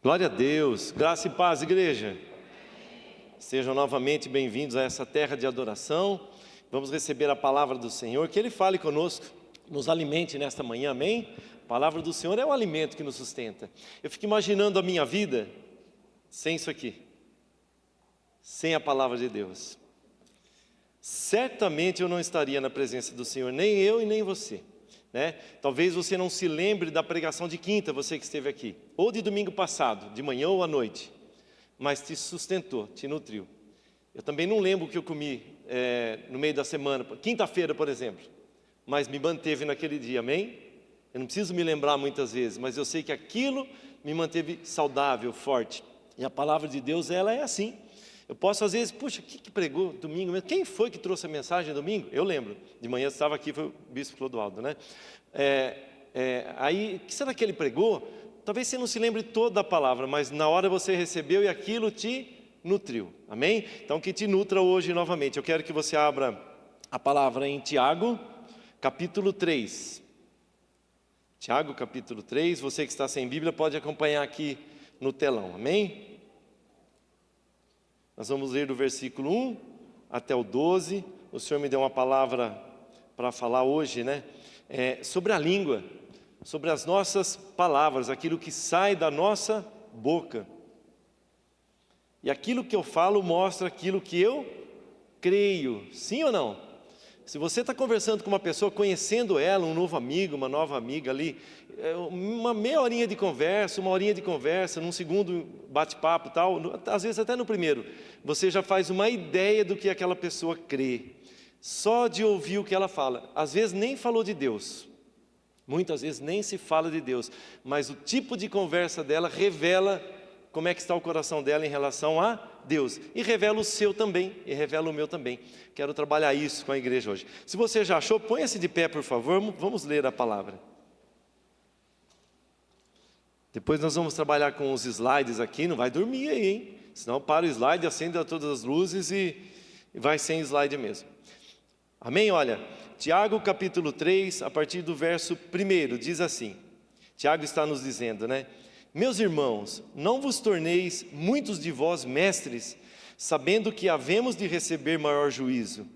Glória a Deus, graça e paz, igreja. Sejam novamente bem-vindos a essa terra de adoração. Vamos receber a palavra do Senhor, que Ele fale conosco, nos alimente nesta manhã, amém? A palavra do Senhor é o alimento que nos sustenta. Eu fico imaginando a minha vida sem isso aqui, sem a palavra de Deus. Certamente eu não estaria na presença do Senhor, nem eu e nem você. Talvez você não se lembre da pregação de quinta, você que esteve aqui, ou de domingo passado, de manhã ou à noite, mas te sustentou, te nutriu. Eu também não lembro o que eu comi no meio da semana, quinta-feira, por exemplo, mas me manteve naquele dia, amém? Eu não preciso me lembrar muitas vezes, mas eu sei que aquilo me manteve saudável, forte. E a palavra de Deus, ela é assim. Eu posso às vezes, puxa, quem que pregou domingo mesmo? Quem foi que trouxe a mensagem domingo? Eu lembro, de manhã estava aqui, foi o bispo Clodoaldo, né? Aí, o que será que ele pregou? Talvez você não se lembre toda a palavra, mas na hora você recebeu e aquilo te nutriu, amém? Então que te nutra hoje novamente. Eu quero que você abra a palavra em Tiago, capítulo 3. Tiago, capítulo 3, você que está sem Bíblia pode acompanhar aqui no telão, amém? Nós vamos ler do versículo 1 até o 12. O Senhor me deu uma palavra para falar hoje, né? Sobre a língua, sobre as nossas palavras, aquilo que sai da nossa boca. E aquilo que eu falo mostra aquilo que eu creio, sim ou não? Se você está conversando com uma pessoa, conhecendo ela, um novo amigo, uma nova amiga ali, uma meia horinha de conversa, uma horinha de conversa, num segundo bate-papo e tal, às vezes até no primeiro, você já faz uma ideia do que aquela pessoa crê, só de ouvir o que ela fala. Às vezes nem falou de Deus, muitas vezes nem se fala de Deus, mas o tipo de conversa dela revela como é que está o coração dela em relação a Deus, e revela o seu também, e revela o meu também. Quero trabalhar isso com a igreja hoje. Se você já achou, ponha-se de pé, por favor, vamos ler a palavra. Depois nós vamos trabalhar com os slides aqui, não vai dormir aí, hein? Senão para o slide, acenda todas as luzes e vai sem slide mesmo. Amém? Olha, Tiago capítulo 3, a partir do verso 1, diz assim, Tiago está nos dizendo, né? Meus irmãos, não vos torneis muitos de vós mestres, sabendo que havemos de receber maior juízo,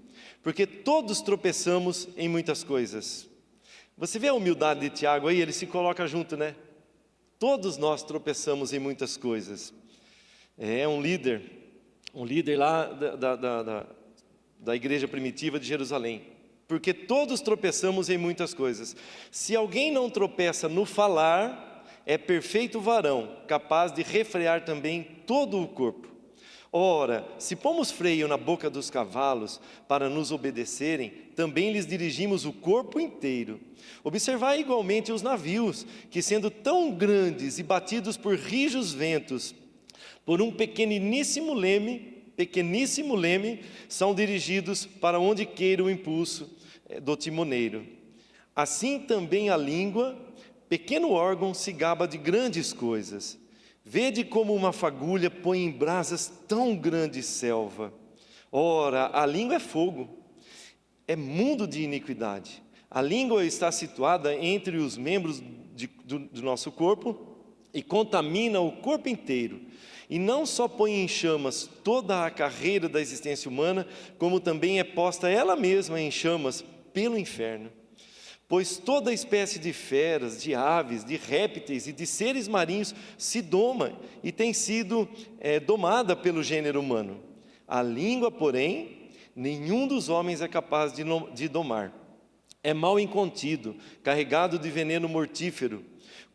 porque todos tropeçamos em muitas coisas. Você vê a humildade de Tiago aí, ele se coloca junto, né? Todos nós tropeçamos em muitas coisas. É um líder lá da igreja primitiva de Jerusalém, porque todos tropeçamos em muitas coisas. Se alguém não tropeça no falar, é perfeito varão, capaz de refrear também todo o corpo. Ora, se pomos freio na boca dos cavalos para nos obedecerem, também lhes dirigimos o corpo inteiro. Observai igualmente os navios, que sendo tão grandes e batidos por rijos ventos, por um pequeníssimo leme, são dirigidos para onde queira o impulso do timoneiro. Assim também a língua, pequeno órgão, se gaba de grandes coisas. Vede como uma fagulha põe em brasas tão grande selva. Ora, a língua é fogo, é mundo de iniquidade. A língua está situada entre os membros do nosso corpo e contamina o corpo inteiro. E não só põe em chamas toda a carreira da existência humana, como também é posta ela mesma em chamas pelo inferno. Pois toda espécie de feras, de aves, de répteis e de seres marinhos se doma e tem sido domada pelo gênero humano. A língua, porém, nenhum dos homens é capaz de domar. É mal incontido, carregado de veneno mortífero.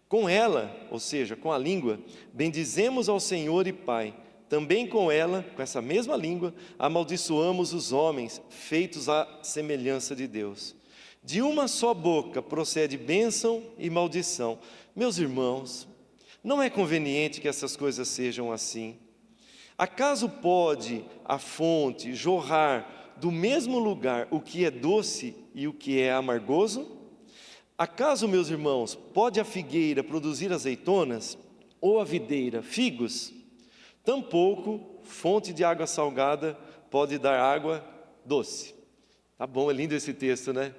Com ela, ou seja, com a língua, bendizemos ao Senhor e Pai. Também com ela, com essa mesma língua, amaldiçoamos os homens, feitos à semelhança de Deus. De uma só boca procede bênção e maldição. Meus irmãos, não é conveniente que essas coisas sejam assim. Acaso pode a fonte jorrar do mesmo lugar o que é doce e o que é amargoso? Acaso, meus irmãos, pode a figueira produzir azeitonas ou a videira figos? Tampouco fonte de água salgada pode dar água doce. Tá bom, é lindo esse texto, né?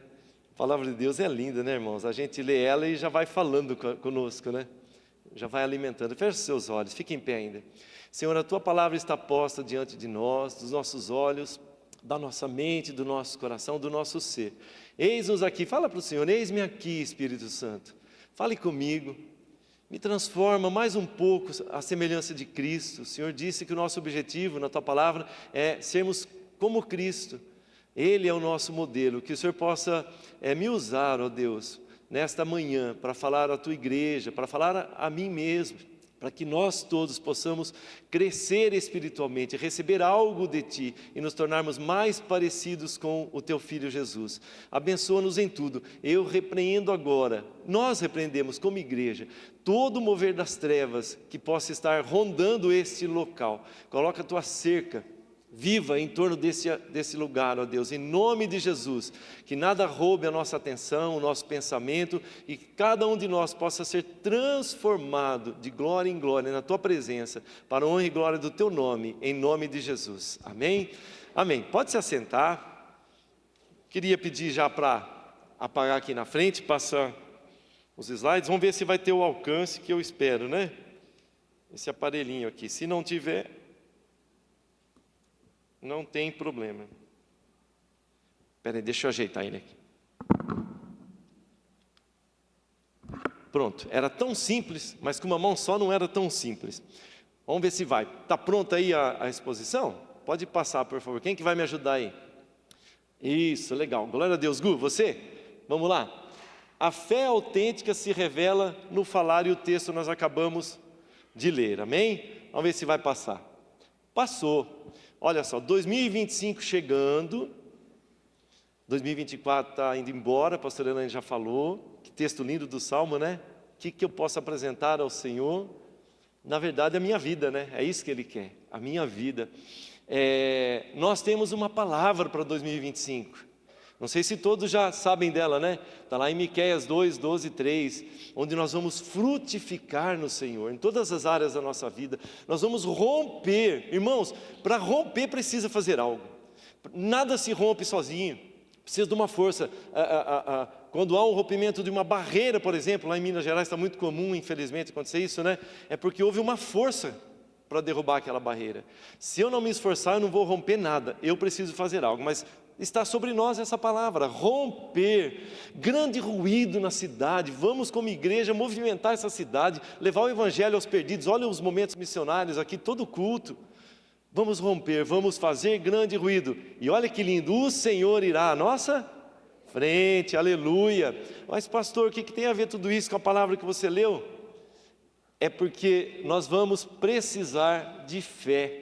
A palavra de Deus é linda, né, irmãos? A gente lê ela e já vai falando conosco, né? já vai alimentando. Feche os seus olhos, fique em pé ainda. Senhor, a Tua palavra está posta diante de nós, dos nossos olhos, da nossa mente, do nosso coração, do nosso ser. Eis-nos aqui, fala para o Senhor, eis-me aqui, Espírito Santo. Fale comigo, me transforma mais um pouco à semelhança de Cristo. O Senhor disse que o nosso objetivo na Tua palavra é sermos como Cristo. Ele é o nosso modelo, que o Senhor possa me usar, ó Deus, nesta manhã, para falar à Tua igreja, para falar a mim mesmo, para que nós todos possamos crescer espiritualmente, receber algo de Ti e nos tornarmos mais parecidos com o Teu Filho Jesus. Abençoa-nos em tudo. Eu repreendo agora, nós repreendemos como igreja, todo o mover das trevas que possa estar rondando este local. Coloca a Tua cerca viva em torno desse lugar, ó Deus, em nome de Jesus, que nada roube a nossa atenção, o nosso pensamento, e que cada um de nós possa ser transformado de glória em glória na Tua presença, para a honra e glória do Teu nome, em nome de Jesus, amém? Amém, pode se assentar. Queria pedir já para apagar aqui na frente, passar os slides, vamos ver se vai ter o alcance que eu espero, né? Esse aparelhinho aqui, se não tiver, não tem problema. Espera aí, deixa eu ajeitar ele aqui. Pronto, era tão simples, mas com uma mão só não era tão simples. Vamos ver se vai. Está pronta aí a exposição? Pode passar, por favor. Quem que vai me ajudar aí? Isso, legal. Glória a Deus. Gu, você? Vamos lá. A fé autêntica se revela no falar, e o texto nós acabamos de ler. Amém? Vamos ver se vai passar. Passou. Olha só, 2025 chegando, 2024 está indo embora, a pastora Elaine já falou, que texto lindo do Salmo, né? O que eu posso apresentar ao Senhor? Na verdade, a minha vida, né? É isso que Ele quer, a minha vida. Nós temos uma palavra para 2025, não sei se todos já sabem dela, né? Está lá em Miqueias 2, 12, 3, onde nós vamos frutificar no Senhor, em todas as áreas da nossa vida. Nós vamos romper, irmãos, para romper precisa fazer algo. Nada se rompe sozinho, precisa de uma força. Quando há um rompimento de uma barreira, por exemplo, lá em Minas Gerais está muito comum, infelizmente, acontecer isso, né? É porque houve uma força para derrubar aquela barreira. Se eu não me esforçar, eu não vou romper nada, eu preciso fazer algo, mas está sobre nós essa palavra, romper, grande ruído na cidade. Vamos como igreja movimentar essa cidade, levar o evangelho aos perdidos. Olha os momentos missionários aqui, todo culto. Vamos romper, vamos fazer grande ruído. E olha que lindo, o Senhor irá à nossa frente, aleluia. Mas pastor, o que tem a ver tudo isso com a palavra que você leu? É porque nós vamos precisar de fé.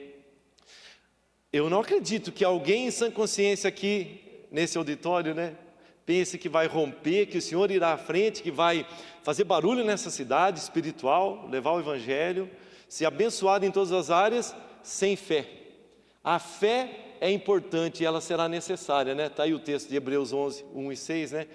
Eu não acredito que alguém em sã consciência aqui, nesse auditório, né, pense que vai romper, que o Senhor irá à frente, que vai fazer barulho nessa cidade espiritual, levar o Evangelho, ser abençoado em todas as áreas, sem fé. A fé é importante e ela será necessária, né? Está aí o texto de Hebreus 11, 1 e 6, né?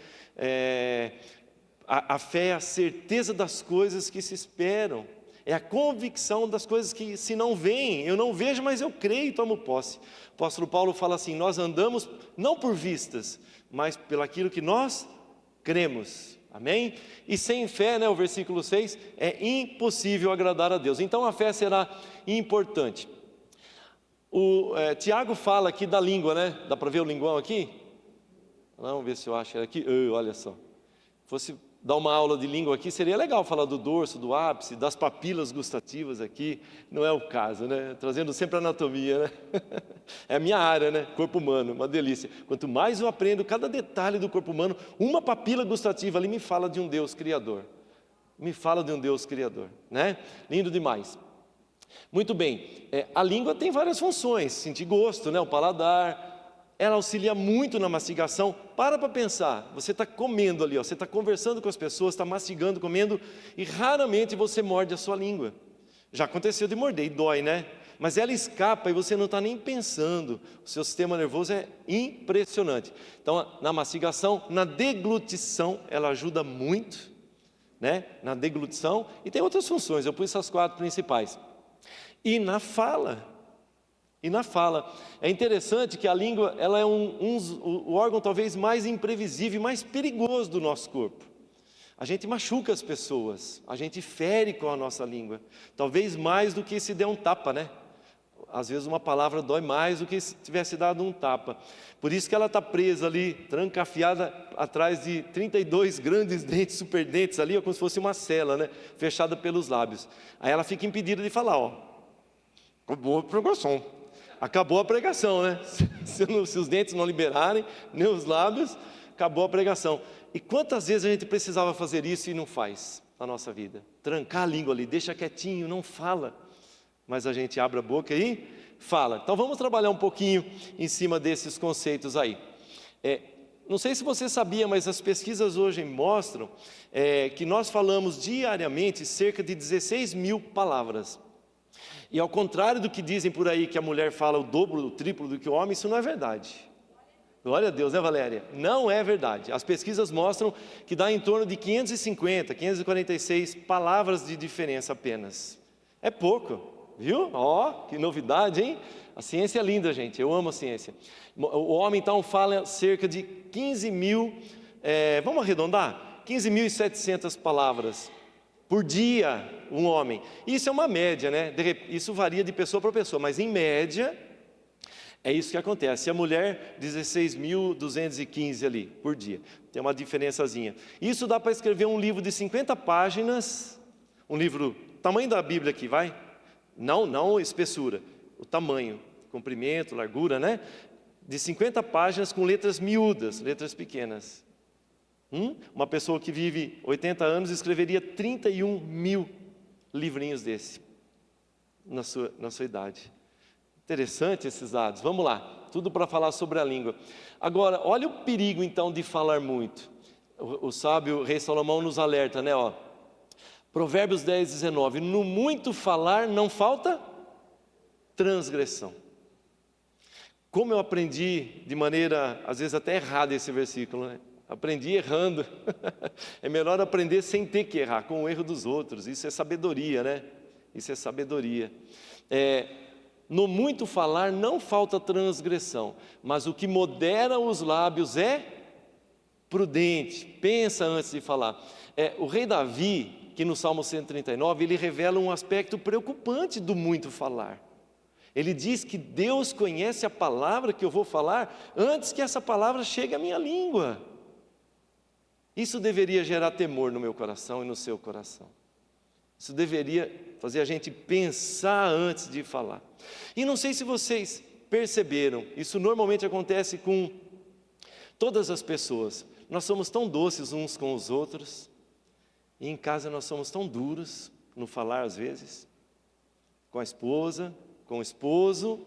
A fé é a certeza das coisas que se esperam. É a convicção das coisas que se não veem, eu não vejo, mas eu creio e tomo posse. O apóstolo Paulo fala assim, nós andamos não por vistas, mas pelaquilo que nós cremos. Amém? E sem fé, né, o versículo 6, é impossível agradar a Deus. Então a fé será importante. Tiago fala aqui da língua, né? Dá para ver o linguão aqui? Vamos ver se eu acho aqui. Olha só. Fosse dar uma aula de língua aqui, seria legal falar do dorso, do ápice, das papilas gustativas aqui, não é o caso, né? Trazendo sempre anatomia, né? É a minha área, né? Corpo humano, uma delícia. Quanto mais eu aprendo cada detalhe do corpo humano, uma papila gustativa ali me fala de um Deus Criador. Me fala de um Deus Criador, né? Lindo demais. Muito bem, a língua tem várias funções, sentir gosto, né? O paladar. Ela auxilia muito na mastigação. Para pensar, você está comendo ali, ó, você está conversando com as pessoas, está mastigando, comendo, e raramente você morde a sua língua. Já aconteceu de morder e dói, né? Mas ela escapa e você não está nem pensando. O seu sistema nervoso é impressionante. Então, na mastigação, na deglutição, ela ajuda muito, né? Na deglutição, e tem outras funções, eu pus essas 4 principais. E na fala. É interessante que a língua, ela é o órgão talvez mais imprevisível e mais perigoso do nosso corpo. A gente machuca as pessoas, a gente fere com a nossa língua, talvez mais do que se der um tapa, né? Às vezes uma palavra dói mais do que se tivesse dado um tapa. Por isso que ela está presa ali, trancafiada atrás de 32 grandes dentes, super dentes ali, como se fosse uma cela, né? Fechada pelos lábios. Aí ela fica impedida de falar, ó, acabou a pregação. Acabou a pregação, né? Se os dentes não liberarem, nem os lábios, acabou a pregação. E quantas vezes a gente precisava fazer isso e não faz na nossa vida? Trancar a língua ali, deixa quietinho, não fala. Mas a gente abre a boca e fala. Então vamos trabalhar um pouquinho em cima desses conceitos aí. Não sei se você sabia, mas as pesquisas hoje mostram que nós falamos diariamente cerca de 16 mil palavras. E ao contrário do que dizem por aí, que a mulher fala o dobro, o triplo do que o homem, isso não é verdade. Glória a Deus, né, Valéria? Não é verdade. As pesquisas mostram que dá em torno de 550, 546 palavras de diferença apenas. É pouco. Viu? Ó, que novidade, hein? A ciência é linda, gente, eu amo a ciência. O homem então fala cerca de 15 mil, vamos arredondar? 15.700 palavras por dia, um homem. Isso é uma média, né? Isso varia de pessoa para pessoa, mas em média, é isso que acontece. E a mulher, 16.215 ali, por dia. Tem uma diferençazinha. Isso dá para escrever um livro de 50 páginas, um livro, tamanho da Bíblia aqui, vai? Não espessura, o tamanho, comprimento, largura, né? De 50 páginas com letras miúdas, letras pequenas. Uma pessoa que vive 80 anos escreveria 31 mil livrinhos desse, na sua idade. Interessante esses dados, vamos lá, tudo para falar sobre a língua. Agora, olha o perigo então de falar muito. O sábio rei Salomão nos alerta, né? Ó. Provérbios 10, 19, no muito falar não falta transgressão. Como eu aprendi de maneira, às vezes até errada esse versículo, né? Aprendi errando. É melhor aprender sem ter que errar, com o erro dos outros. Isso é sabedoria, né? Isso é sabedoria. No muito falar não falta transgressão, mas o que modera os lábios é prudente, pensa antes de falar. O rei Davi, que no Salmo 139, ele revela um aspecto preocupante do muito falar. Ele diz que Deus conhece a palavra que eu vou falar antes que essa palavra chegue à minha língua. Isso deveria gerar temor no meu coração e no seu coração. Isso deveria fazer a gente pensar antes de falar. E não sei se vocês perceberam, isso normalmente acontece com todas as pessoas. Nós somos tão doces uns com os outros, e em casa nós somos tão duros no falar às vezes, com a esposa, com o esposo,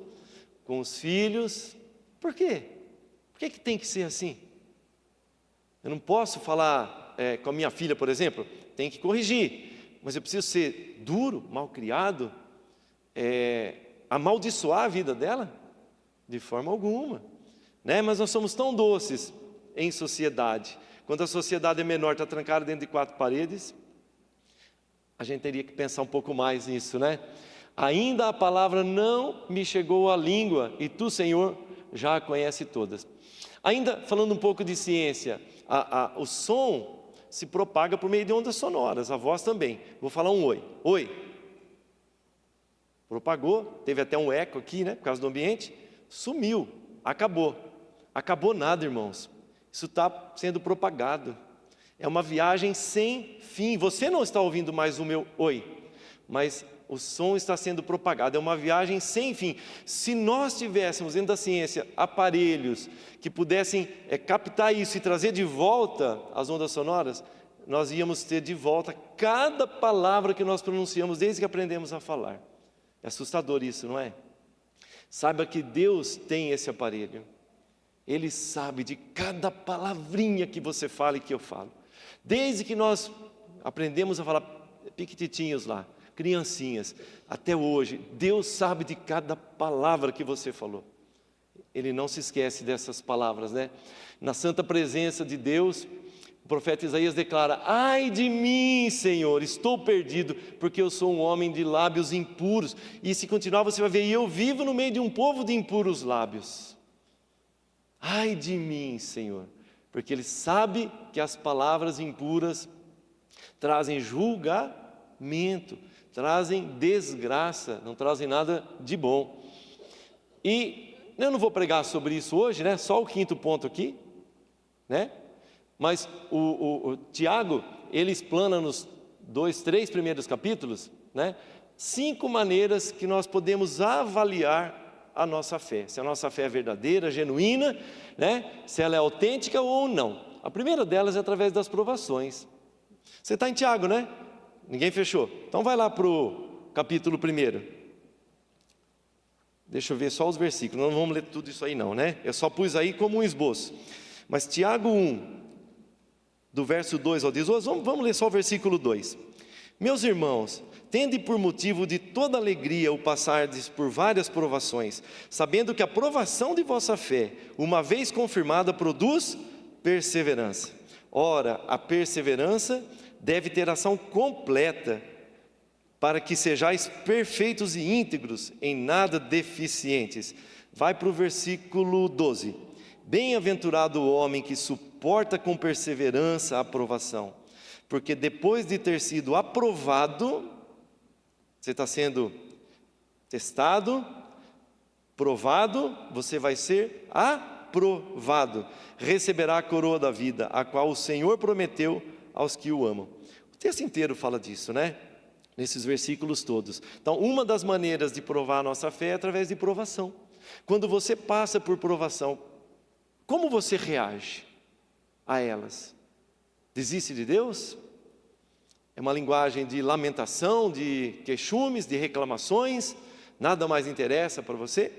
com os filhos. Por quê? Por que tem que ser assim? Eu não posso falar com a minha filha, por exemplo, tem que corrigir, mas eu preciso ser duro, malcriado, amaldiçoar a vida dela? De forma alguma, né? Mas nós somos tão doces em sociedade. Quando a sociedade é menor, está trancada dentro de 4 paredes, a gente teria que pensar um pouco mais nisso, né? Ainda a palavra não me chegou à língua, e tu, Senhor, já a conhece todas. Ainda falando um pouco de ciência, o som se propaga por meio de ondas sonoras, a voz também. Vou falar um oi. Oi. Propagou, teve até um eco aqui, né, por causa do ambiente, sumiu, acabou. Acabou nada, irmãos. Isso está sendo propagado. É uma viagem sem fim. Você não está ouvindo mais o meu oi, mas o som está sendo propagado. É uma viagem sem fim. Se nós tivéssemos dentro da ciência aparelhos que pudessem captar isso e trazer de volta as ondas sonoras, nós íamos ter de volta cada palavra que nós pronunciamos desde que aprendemos a falar. É assustador isso, não é? Saiba que Deus tem esse aparelho. Ele sabe de cada palavrinha que você fala e que eu falo. Desde que nós aprendemos a falar piquititinhos lá, criancinhas, até hoje, Deus sabe de cada palavra que você falou. Ele não se esquece dessas palavras, né? Na santa presença de Deus, o profeta Isaías declara: ai de mim, Senhor, estou perdido, porque eu sou um homem de lábios impuros. E se continuar você vai ver, e eu vivo no meio de um povo de impuros lábios. Ai de mim, Senhor, porque Ele sabe que as palavras impuras trazem julgamento, trazem desgraça, não trazem nada de bom. E eu não vou pregar sobre isso hoje, né? Só o 5º ponto aqui, né? Mas o Tiago, ele explana nos 2, 3 primeiros capítulos, né? 5 maneiras que nós podemos avaliar a nossa fé. Se a nossa fé é verdadeira, genuína, né? Se ela é autêntica ou não. A primeira delas é através das provações. Você está em Tiago, né? Ninguém fechou. Então vai lá para o capítulo 1. Deixa eu ver só os versículos. Não vamos ler tudo isso aí não, né? Eu só pus aí como um esboço. Mas Tiago 1, do verso 2 ao 18, vamos ler só o versículo 2. Meus irmãos, tende por motivo de toda alegria o passardes por várias provações, sabendo que a provação de vossa fé, uma vez confirmada, produz perseverança. Ora, a perseverança deve ter ação completa, para que sejais perfeitos e íntegros, em nada deficientes. Vai para o versículo 12. Bem-aventurado o homem que suporta com perseverança a aprovação, porque depois de ter sido aprovado, você está sendo testado, provado, você vai ser aprovado, receberá a coroa da vida, a qual o Senhor prometeu aos que o amam. O texto inteiro fala disso, né? Nesses versículos todos. Então, uma das maneiras de provar a nossa fé é através de provação. Quando você passa por provação, como você reage a elas? Desiste de Deus? É uma linguagem de lamentação, de queixumes, de reclamações? Nada mais interessa para você?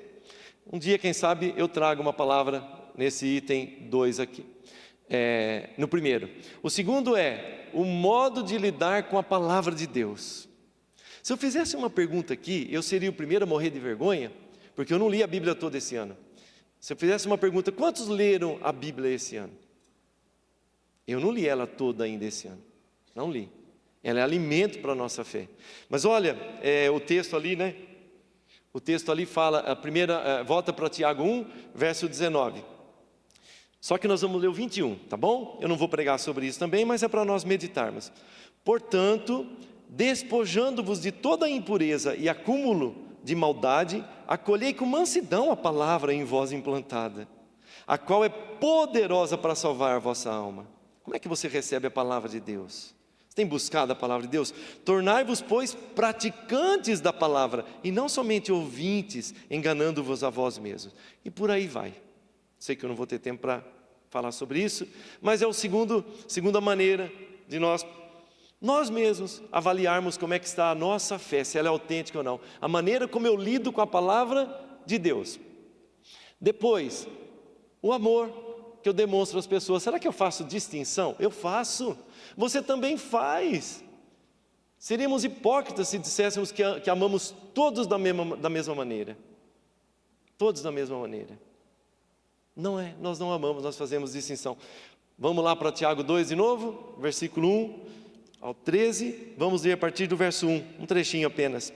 Um dia, quem sabe, eu trago uma palavra nesse item 2 aqui. No primeiro. O segundo é o modo de lidar com a palavra de Deus. Se eu fizesse uma pergunta aqui, eu seria o primeiro a morrer de vergonha, porque eu não li a Bíblia toda esse ano. Se eu fizesse uma pergunta, quantos leram a Bíblia esse ano? Eu não li ela toda ainda esse ano, não li. Ela é alimento para a nossa fé. Mas olha, o texto ali, né? O texto ali fala, a primeira, volta para Tiago 1, verso 19. Só que nós vamos ler o 21, tá bom? Eu não vou pregar sobre isso também, mas é para nós meditarmos. Portanto, despojando-vos de toda a impureza e acúmulo de maldade, acolhei com mansidão a palavra em vós implantada, a qual é poderosa para salvar a vossa alma. Como é que você recebe a palavra de Deus? Você tem buscado a palavra de Deus? Tornai-vos, pois, praticantes da palavra, e não somente ouvintes, enganando-vos a vós mesmos. E por aí vai. Sei que eu não vou ter tempo para falar sobre isso, mas é a segunda maneira de nós mesmos avaliarmos como é que está a nossa fé, se ela é autêntica ou não. A maneira como eu lido com a palavra de Deus. Depois, o amor que eu demonstro às pessoas. Será que eu faço distinção? Eu faço. Você também faz. Seríamos hipócritas se disséssemos que amamos todos da mesma maneira. Todos da mesma maneira. Não é, nós não amamos, nós fazemos distinção. Vamos lá para Tiago 2 de novo, versículo 1 ao 13. Vamos ler a partir do verso 1, um trechinho apenas.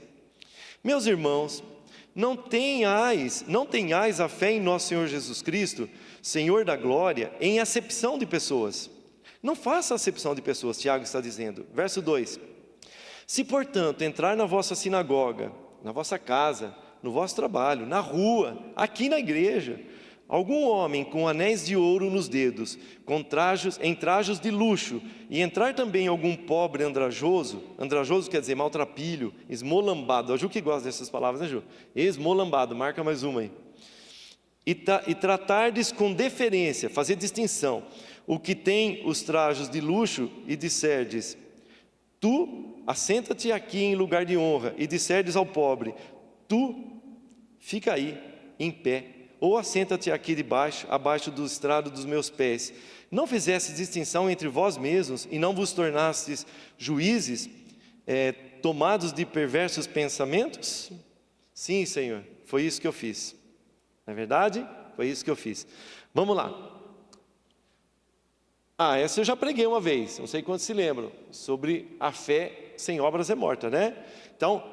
Meus irmãos, não tenhais a fé em nosso Senhor Jesus Cristo, Senhor da glória, em acepção de pessoas. Não faça acepção de pessoas, Tiago está dizendo. Verso 2. Se, portanto, entrar na vossa sinagoga, na vossa casa, no vosso trabalho, na rua, aqui na igreja, algum homem com anéis de ouro nos dedos, em trajos de luxo, e entrar também algum pobre andrajoso quer dizer maltrapilho, esmolambado, a Ju que gosta dessas palavras, né Ju? Esmolambado, marca mais uma aí. E tratardes com deferência, fazer distinção, o que tem os trajos de luxo, e disserdes, tu assenta-te aqui em lugar de honra, e disserdes ao pobre, tu fica aí, em pé, ou assenta-te aqui abaixo do estrado dos meus pés. Não fizestes distinção entre vós mesmos, e não vos tornastes juízes, tomados de perversos pensamentos? Sim, Senhor, foi isso que eu fiz. Não é verdade? Foi isso que eu fiz. Vamos lá. Essa eu já preguei uma vez, não sei quantos se lembram, sobre a fé sem obras é morta, né? Então,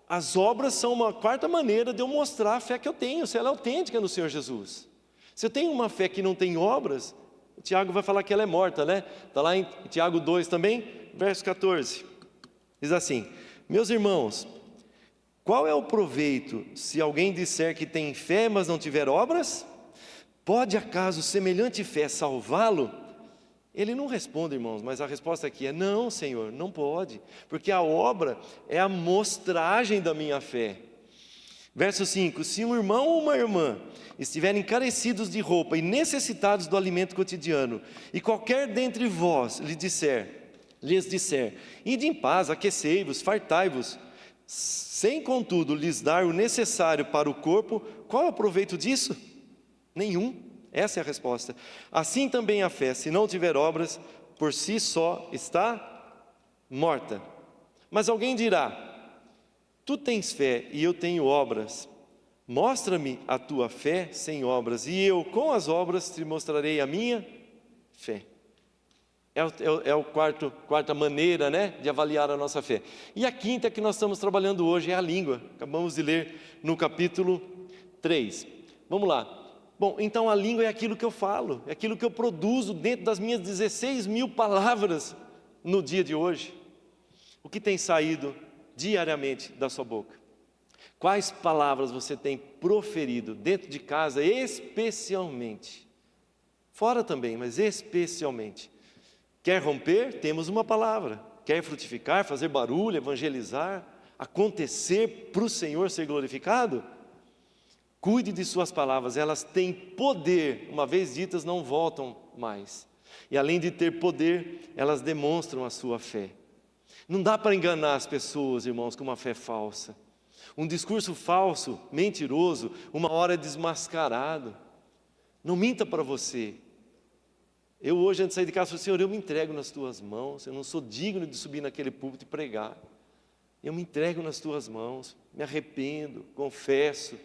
as obras são uma quarta maneira de eu mostrar a fé que eu tenho, se ela é autêntica no Senhor Jesus. Se eu tenho uma fé que não tem obras, o Tiago vai falar que ela é morta, né? Está lá em Tiago 2 também, verso 14, diz assim: meus irmãos, qual é o proveito se alguém disser que tem fé, mas não tiver obras? Pode acaso semelhante fé salvá-lo? Ele não responde, irmãos, mas a resposta aqui é: não, Senhor, não pode, porque a obra é a mostragem da minha fé. Verso 5: se um irmão ou uma irmã estiverem carecidos de roupa e necessitados do alimento cotidiano, e qualquer dentre vós lhes disser, ide em paz, aquecei-vos, fartai-vos, sem contudo lhes dar o necessário para o corpo, qual é o proveito disso? Nenhum. Essa é a resposta. Assim também a fé, se não tiver obras, por si só está morta. Mas alguém dirá: tu tens fé e eu tenho obras. Mostra-me a tua fé sem obras, e eu com as obras te mostrarei a minha fé. É a quarta maneira, né, de avaliar a nossa fé. E a quinta que nós estamos trabalhando hoje é a língua. Acabamos de ler no capítulo 3. Vamos lá. Bom, então a língua é aquilo que eu falo, é aquilo que eu produzo dentro das minhas 16.000 palavras no dia de hoje. O que tem saído diariamente da sua boca? Quais palavras você tem proferido dentro de casa, especialmente? Fora também, mas especialmente. Quer romper? Temos uma palavra. Quer frutificar, fazer barulho, evangelizar, acontecer para o Senhor ser glorificado? Cuide de suas palavras, elas têm poder, uma vez ditas não voltam mais. E além de ter poder, elas demonstram a sua fé. Não dá para enganar as pessoas, irmãos, com uma fé falsa. Um discurso falso, mentiroso, uma hora é desmascarado. Não minta para você. Eu hoje, antes de sair de casa, falei: Senhor, eu me entrego nas tuas mãos, eu não sou digno de subir naquele púlpito e pregar. Eu me entrego nas tuas mãos, me arrependo, confesso,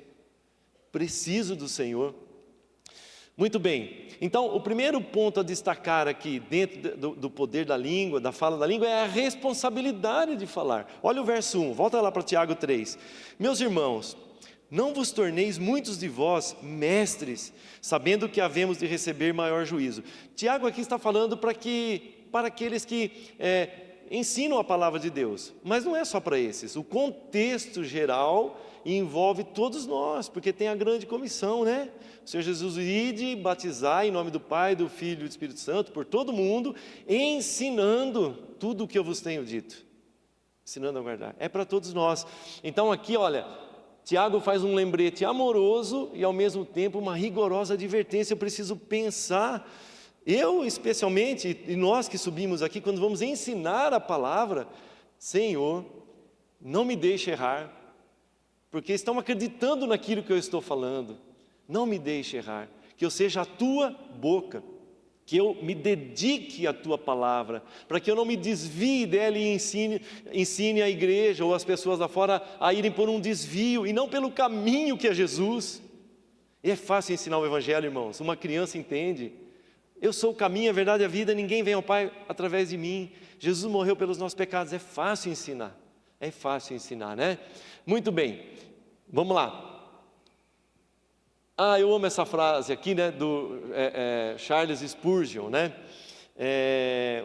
preciso do Senhor. Muito bem, então o primeiro ponto a destacar aqui, dentro do poder da língua, da fala da língua, é a responsabilidade de falar. Olha o verso 1, volta lá para Tiago 3. Meus irmãos, não vos torneis muitos de vós mestres, sabendo que havemos de receber maior juízo. Tiago aqui está falando para aqueles que ensinam a palavra de Deus, mas não é só para esses. O contexto geral envolve todos nós, porque tem a grande comissão, né? O Senhor Jesus: ide, batizar em nome do Pai, do Filho e do Espírito Santo, por todo mundo, ensinando tudo o que eu vos tenho dito. Ensinando a guardar. É para todos nós. Então aqui, olha, Tiago faz um lembrete amoroso e ao mesmo tempo uma rigorosa advertência. Eu preciso pensar, eu especialmente, e nós que subimos aqui, quando vamos ensinar a palavra: Senhor, não me deixe errar, porque estão acreditando naquilo que eu estou falando. Não me deixe errar, que eu seja a tua boca, que eu me dedique à tua palavra, para que eu não me desvie dela e ensine a igreja ou as pessoas lá fora a irem por um desvio e não pelo caminho que é Jesus. E é fácil ensinar o evangelho, irmãos. Uma criança entende: eu sou o caminho, a verdade e a vida, ninguém vem ao Pai através de mim. Jesus morreu pelos nossos pecados. É fácil ensinar, né? Muito bem, vamos lá. Eu amo essa frase aqui, né, do Charles Spurgeon, né?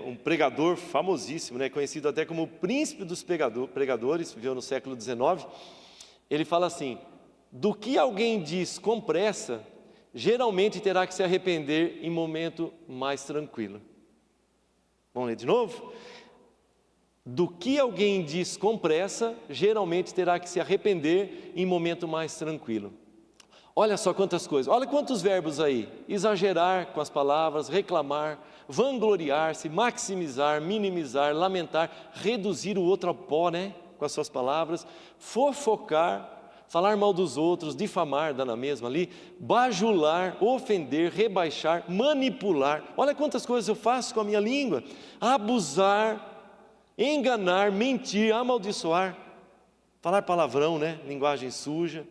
Um pregador famosíssimo, né, conhecido até como o príncipe dos pregadores, viveu no século XIX. Ele fala assim: do que alguém diz com pressa, geralmente terá que se arrepender em momento mais tranquilo. Vamos ler de novo? Do que alguém diz com pressa, geralmente terá que se arrepender em momento mais tranquilo. Olha só quantas coisas, olha quantos verbos aí: exagerar com as palavras, reclamar, vangloriar-se, maximizar, minimizar, lamentar, reduzir o outro a pó, né, com as suas palavras, fofocar, falar mal dos outros, difamar, dá na mesma ali, bajular, ofender, rebaixar, manipular. Olha quantas coisas eu faço com a minha língua: abusar, enganar, mentir, amaldiçoar, falar palavrão, né, linguagem suja.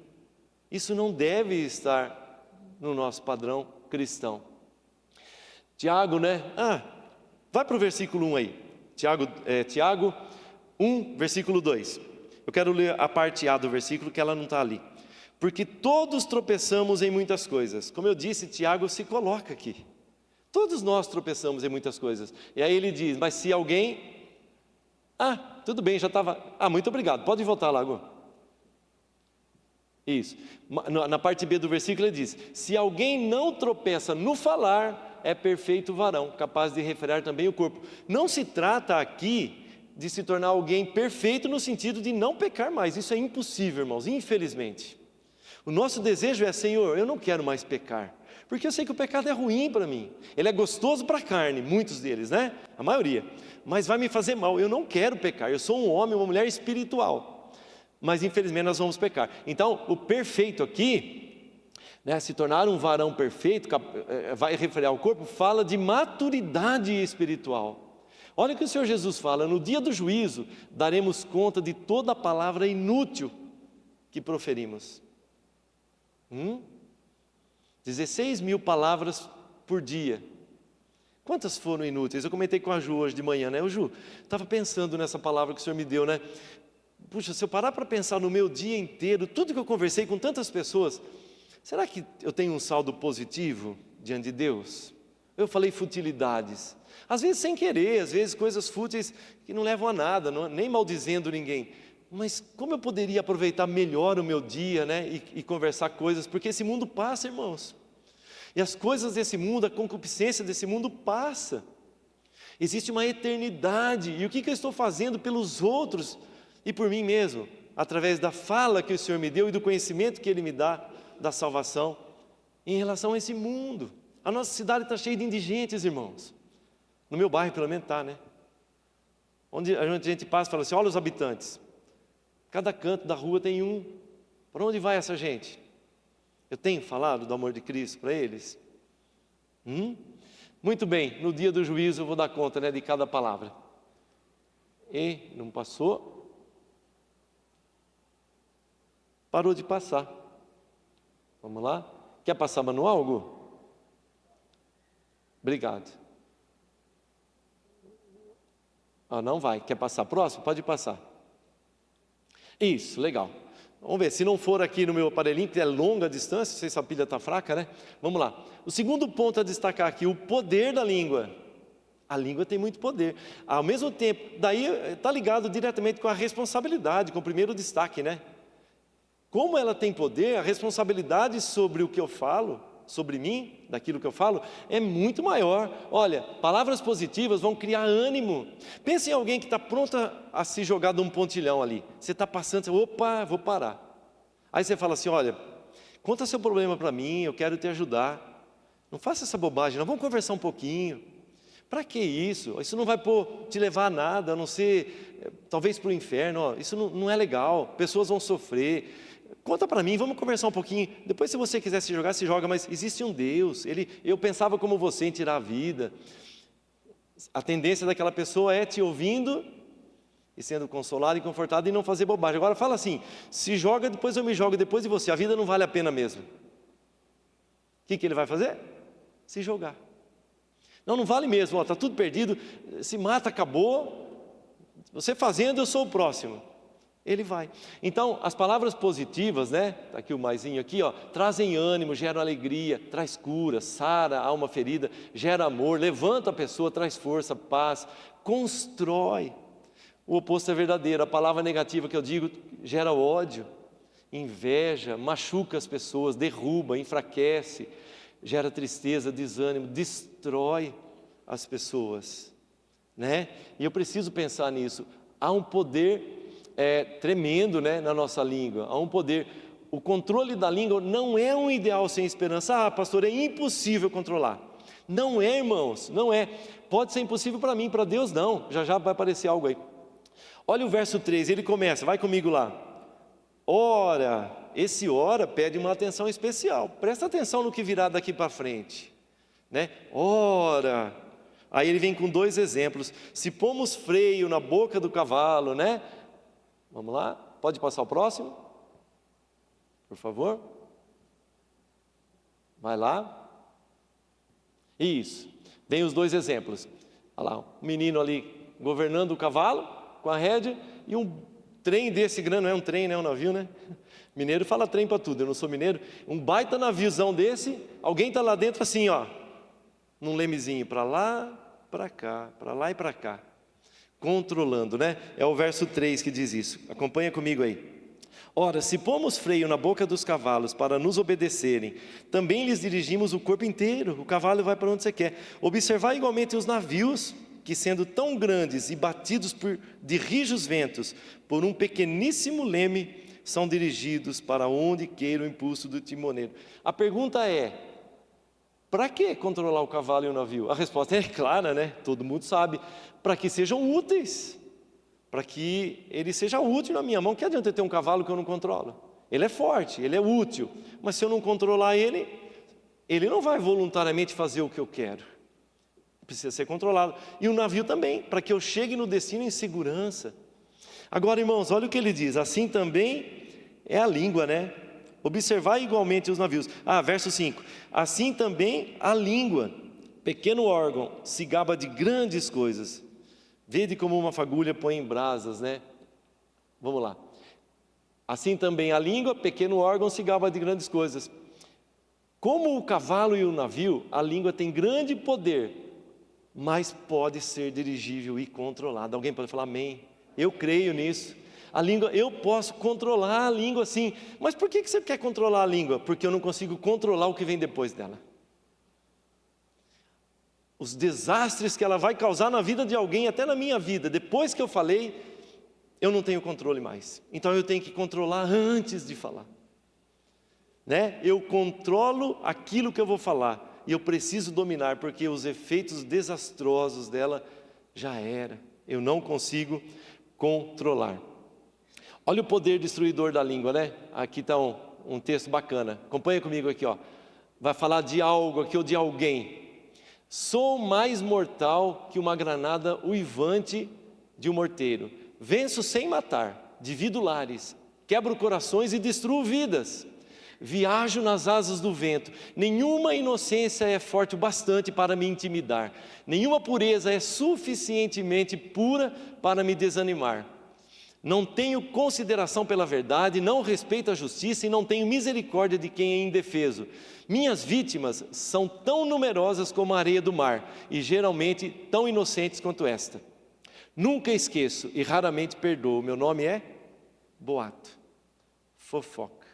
Isso não deve estar no nosso padrão cristão. Tiago, né? Vai para o versículo 1 aí. Tiago 1, versículo 2. Eu quero ler a parte A do versículo, que ela não está ali. Porque todos tropeçamos em muitas coisas. Como eu disse, Tiago se coloca aqui. Todos nós tropeçamos em muitas coisas. E aí ele diz: mas se alguém Ah, tudo bem, já estava. Ah, muito obrigado, pode voltar, Lago. Isso. Na parte B do versículo ele diz: se alguém não tropeça no falar, é perfeito varão, capaz de refrear também o corpo. Não se trata aqui de se tornar alguém perfeito no sentido de não pecar mais. Isso é impossível, irmãos, infelizmente. O nosso desejo é: Senhor, eu não quero mais pecar, porque eu sei que o pecado é ruim para mim. Ele é gostoso para a carne, muitos deles, né? A maioria. Mas vai me fazer mal. Eu não quero pecar. Eu sou um homem, uma mulher espiritual. Mas infelizmente nós vamos pecar. Então, o perfeito aqui, né, se tornar um varão perfeito, vai refrear o corpo, fala de maturidade espiritual. Olha o que o Senhor Jesus fala: no dia do juízo, daremos conta de toda a palavra inútil que proferimos. 16 mil palavras por dia. Quantas foram inúteis? Eu comentei com a Ju hoje de manhã, né? Ju, estava pensando nessa palavra que o Senhor me deu, né? Puxa, se eu parar para pensar no meu dia inteiro, tudo que eu conversei com tantas pessoas, será que eu tenho um saldo positivo diante de Deus? Eu falei futilidades, às vezes sem querer, às vezes coisas fúteis que não levam a nada, nem maldizendo ninguém. Mas como eu poderia aproveitar melhor o meu dia, né? E conversar coisas, porque esse mundo passa, irmãos. E as coisas desse mundo, a concupiscência desse mundo passa. Existe uma eternidade, e o que eu estou fazendo pelos outros e por mim mesmo, através da fala que o Senhor me deu e do conhecimento que Ele me dá da salvação, em relação a esse mundo. A nossa cidade está cheia de indigentes, irmãos. No meu bairro, pelo menos está, né? Onde a gente passa e fala assim: olha os habitantes. Cada canto da rua tem um. Para onde vai essa gente? Eu tenho falado do amor de Cristo para eles? Muito bem, no dia do juízo eu vou dar conta, né, de cada palavra. E não passou. Parou de passar. Vamos lá? Quer passar manual, Gu? Obrigado. Não vai. Quer passar próximo? Pode passar. Isso, legal. Vamos ver, se não for aqui no meu aparelhinho, que é longa a distância, não sei se a pilha está fraca, né? Vamos lá. O segundo ponto a destacar aqui, o poder da língua. A língua tem muito poder. Ao mesmo tempo, daí está ligado diretamente com a responsabilidade, com o primeiro destaque, né? Como ela tem poder, a responsabilidade sobre o que eu falo, sobre mim, daquilo que eu falo, é muito maior. Olha, palavras positivas vão criar ânimo. Pense em alguém que está pronta a se jogar de um pontilhão ali. Você está passando, você, opa, vou parar. Aí você fala assim: olha, conta seu problema para mim, eu quero te ajudar. Não faça essa bobagem, não, vamos conversar um pouquinho. Para que isso? Isso não vai te levar a nada, a não ser, talvez para o inferno. Isso não é legal, pessoas vão sofrer. Conta para mim, vamos conversar um pouquinho. Depois, se você quiser se jogar, se joga, mas existe um Deus. Eu pensava como você em tirar a vida. A tendência daquela pessoa é te ouvindo e sendo consolado e confortado e não fazer bobagem. Agora fala assim: se joga, depois eu me jogo, depois de você. A vida não vale a pena mesmo. O que ele vai fazer? Se jogar. Não vale mesmo, está tudo perdido. Se mata, acabou. Você fazendo, eu sou o próximo. Ele vai. Então, as palavras positivas, né? Está aqui o maisinho aqui, ó, trazem ânimo, geram alegria, traz cura, sara a alma ferida, gera amor, levanta a pessoa, traz força, paz, constrói. O oposto é verdadeiro. A palavra negativa que eu digo gera ódio, inveja, machuca as pessoas, derruba, enfraquece, gera tristeza, desânimo, destrói as pessoas, né? E eu preciso pensar nisso. Há um poder tremendo, né, na nossa língua. Há um poder. O controle da língua não é um ideal sem esperança. Pastor, é impossível controlar. Não é, irmãos, não é. Pode ser impossível para mim, para Deus não. Já vai aparecer algo aí. Olha o verso 3, ele começa, vai comigo lá. Ora, esse ora pede uma atenção especial. Presta atenção no que virá daqui para frente, né? Ora, aí ele vem com 2 exemplos. Se pomos freio na boca do cavalo, né? Vamos lá, pode passar o próximo, por favor. Vai lá. Isso, vem os 2 exemplos. Olha lá, um menino ali governando o cavalo com a rédea e um trem desse grande, não é um trem, né? É um navio, né? Mineiro fala trem para tudo, eu não sou mineiro. Um baita naviozão desse, alguém está lá dentro assim, ó, num lemezinho, para lá, para cá, para lá e para cá. controlando, né? É o verso 3 que diz isso. Acompanha comigo aí. Ora, se pomos freio na boca dos cavalos para nos obedecerem, também lhes dirigimos o corpo inteiro. O cavalo vai para onde você quer. Observar igualmente os navios, que sendo tão grandes e batidos de rijos ventos, por um pequeníssimo leme, são dirigidos para onde queira o impulso do timoneiro. A pergunta é, para que controlar o cavalo e o navio? A resposta é clara, né? Todo mundo sabe. Para que sejam úteis. Para que ele seja útil na minha mão. Que adianta eu ter um cavalo que eu não controlo? Ele é forte, ele é útil. Mas se eu não controlar ele, ele não vai voluntariamente fazer o que eu quero. Precisa ser controlado. E o navio também, para que eu chegue no destino em segurança. Agora, irmãos, olha o que ele diz. Assim também é a língua, né? Observar igualmente os navios. Verso 5. Assim também a língua, pequeno órgão, se gaba de grandes coisas. Vede como uma fagulha põe em brasas, né? Vamos lá. Assim também a língua, pequeno órgão, se gaba de grandes coisas. Como o cavalo e o navio, a língua tem grande poder, mas pode ser dirigível e controlada. Alguém pode falar amém? Eu creio nisso. A língua, eu posso controlar a língua sim. Mas por que você quer controlar a língua? Porque eu não consigo controlar o que vem depois dela. Os desastres que ela vai causar na vida de alguém, até na minha vida, depois que eu falei, eu não tenho controle mais. Então eu tenho que controlar antes de falar, né? Eu controlo aquilo que eu vou falar, e eu preciso dominar, porque os efeitos desastrosos dela já era. Eu não consigo controlar. Olha o poder destruidor da língua, né? Aqui está um texto bacana. Acompanha comigo aqui, ó. Vai falar de algo aqui ou de alguém. Sou mais mortal que uma granada uivante de um morteiro. Venço sem matar, divido lares, quebro corações e destruo vidas. Viajo nas asas do vento. Nenhuma inocência é forte o bastante para me intimidar. Nenhuma pureza é suficientemente pura para me desanimar. Não tenho consideração pela verdade, não respeito a justiça e não tenho misericórdia de quem é indefeso. Minhas vítimas são tão numerosas como a areia do mar e geralmente tão inocentes quanto esta. Nunca esqueço e raramente perdoo. Meu nome é boato, fofoca.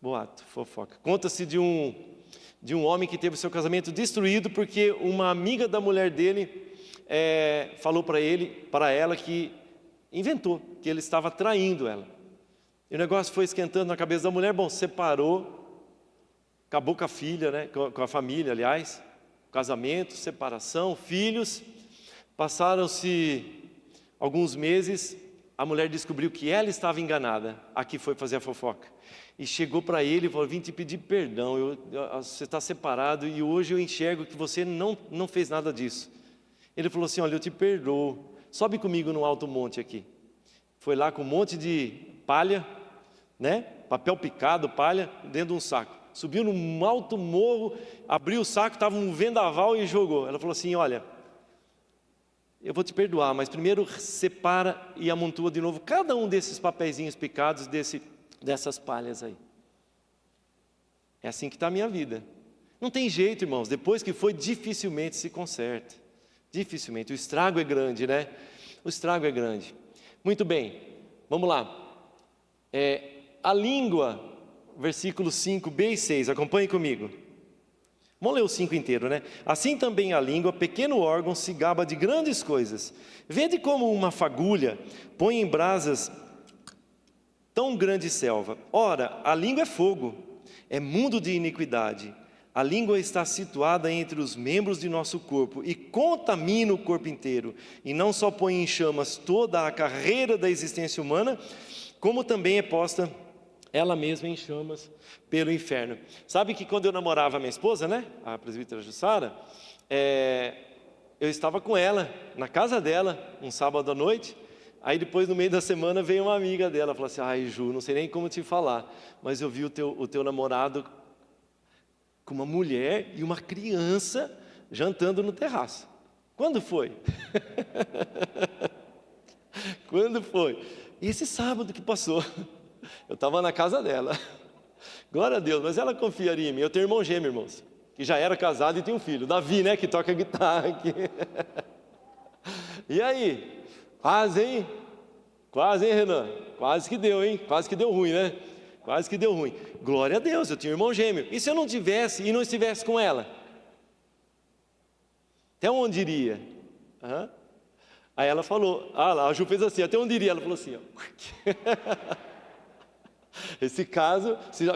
Boato, fofoca. Conta-se de um homem que teve seu casamento destruído porque uma amiga da mulher dele falou para ela que inventou que ele estava traindo ela. E o negócio foi esquentando na cabeça da mulher. Bom, separou. Acabou com a filha, né? Com a família, aliás, casamento, separação, filhos. Passaram-se alguns meses, a mulher descobriu que ela estava enganada. Aqui foi fazer a fofoca. E chegou para ele e falou, vim te pedir perdão, você está separado e hoje eu enxergo que você não fez nada disso. Ele falou assim, olha, eu te perdoo, sobe comigo no alto monte aqui. Foi lá com um monte de palha, né? Papel picado, palha, dentro de um saco. Subiu num alto morro, abriu o saco, estava um vendaval e jogou. Ela falou assim, olha, eu vou te perdoar, mas primeiro separa e amontoa de novo cada um desses papeizinhos picados, dessas palhas aí. É assim que está a minha vida. Não tem jeito, irmãos, depois que foi, dificilmente se conserta. Dificilmente, o estrago é grande, né? O estrago é grande. Muito bem, vamos lá. A língua... Versículos 5b e 6, acompanhe comigo. Vamos ler o 5 inteiro, né? Assim também a língua, pequeno órgão, se gaba de grandes coisas. Vede como uma fagulha põe em brasas tão grande selva. Ora, a língua é fogo, é mundo de iniquidade. A língua está situada entre os membros de nosso corpo e contamina o corpo inteiro. E não só põe em chamas toda a carreira da existência humana, como também é posta ela mesma em chamas pelo inferno. Sabe que quando eu namorava a minha esposa, né, a presbítera Jussara, eu estava com ela, na casa dela, um sábado à noite. Aí depois, no meio da semana, veio uma amiga dela, falou assim, ai Ju, não sei nem como te falar, mas eu vi o teu namorado com uma mulher e uma criança jantando no terraço. Quando foi? Quando foi? Esse sábado que passou. Eu estava na casa dela. Glória a Deus, mas ela confiaria em mim. Eu tenho irmão gêmeo, irmãos, que já era casado e tem um filho. Davi, né, que toca guitarra aqui. E aí? Quase, hein? Quase, hein, Renan? Quase que deu, hein? Quase que deu ruim, né? Quase que deu ruim. Glória a Deus, eu tinha um irmão gêmeo. E se eu não tivesse e não estivesse com ela? Até onde iria? Aí ela falou, a Ju fez assim, até onde iria? Ela falou assim, ó. Esse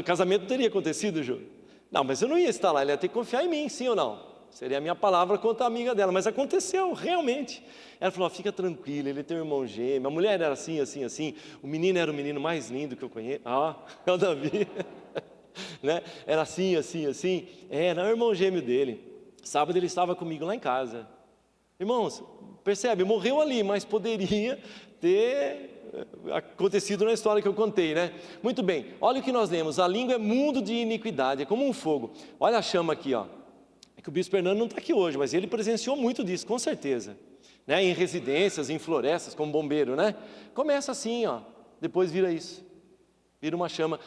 casamento teria acontecido, Ju? Não, mas eu não ia estar lá, ela ia ter que confiar em mim, sim ou não? Seria a minha palavra contra a amiga dela, mas aconteceu, realmente. Ela falou, fica tranquila, ele tem um irmão gêmeo, a mulher era assim, assim, assim, o menino era o menino mais lindo que eu conheço, é o Davi, né? Era assim, assim, assim, era o irmão gêmeo dele. Sábado ele estava comigo lá em casa. Irmãos, percebe, morreu ali, mas poderia ter acontecido na história que eu contei, né? Muito bem, olha o que nós lemos, a língua é mundo de iniquidade, é como um fogo. Olha a chama aqui, ó. É que o bispo Fernando não está aqui hoje, mas ele presenciou muito disso, com certeza, né? Em residências, em florestas, como bombeiro, né? Começa assim, ó, depois vira isso, vira uma chama.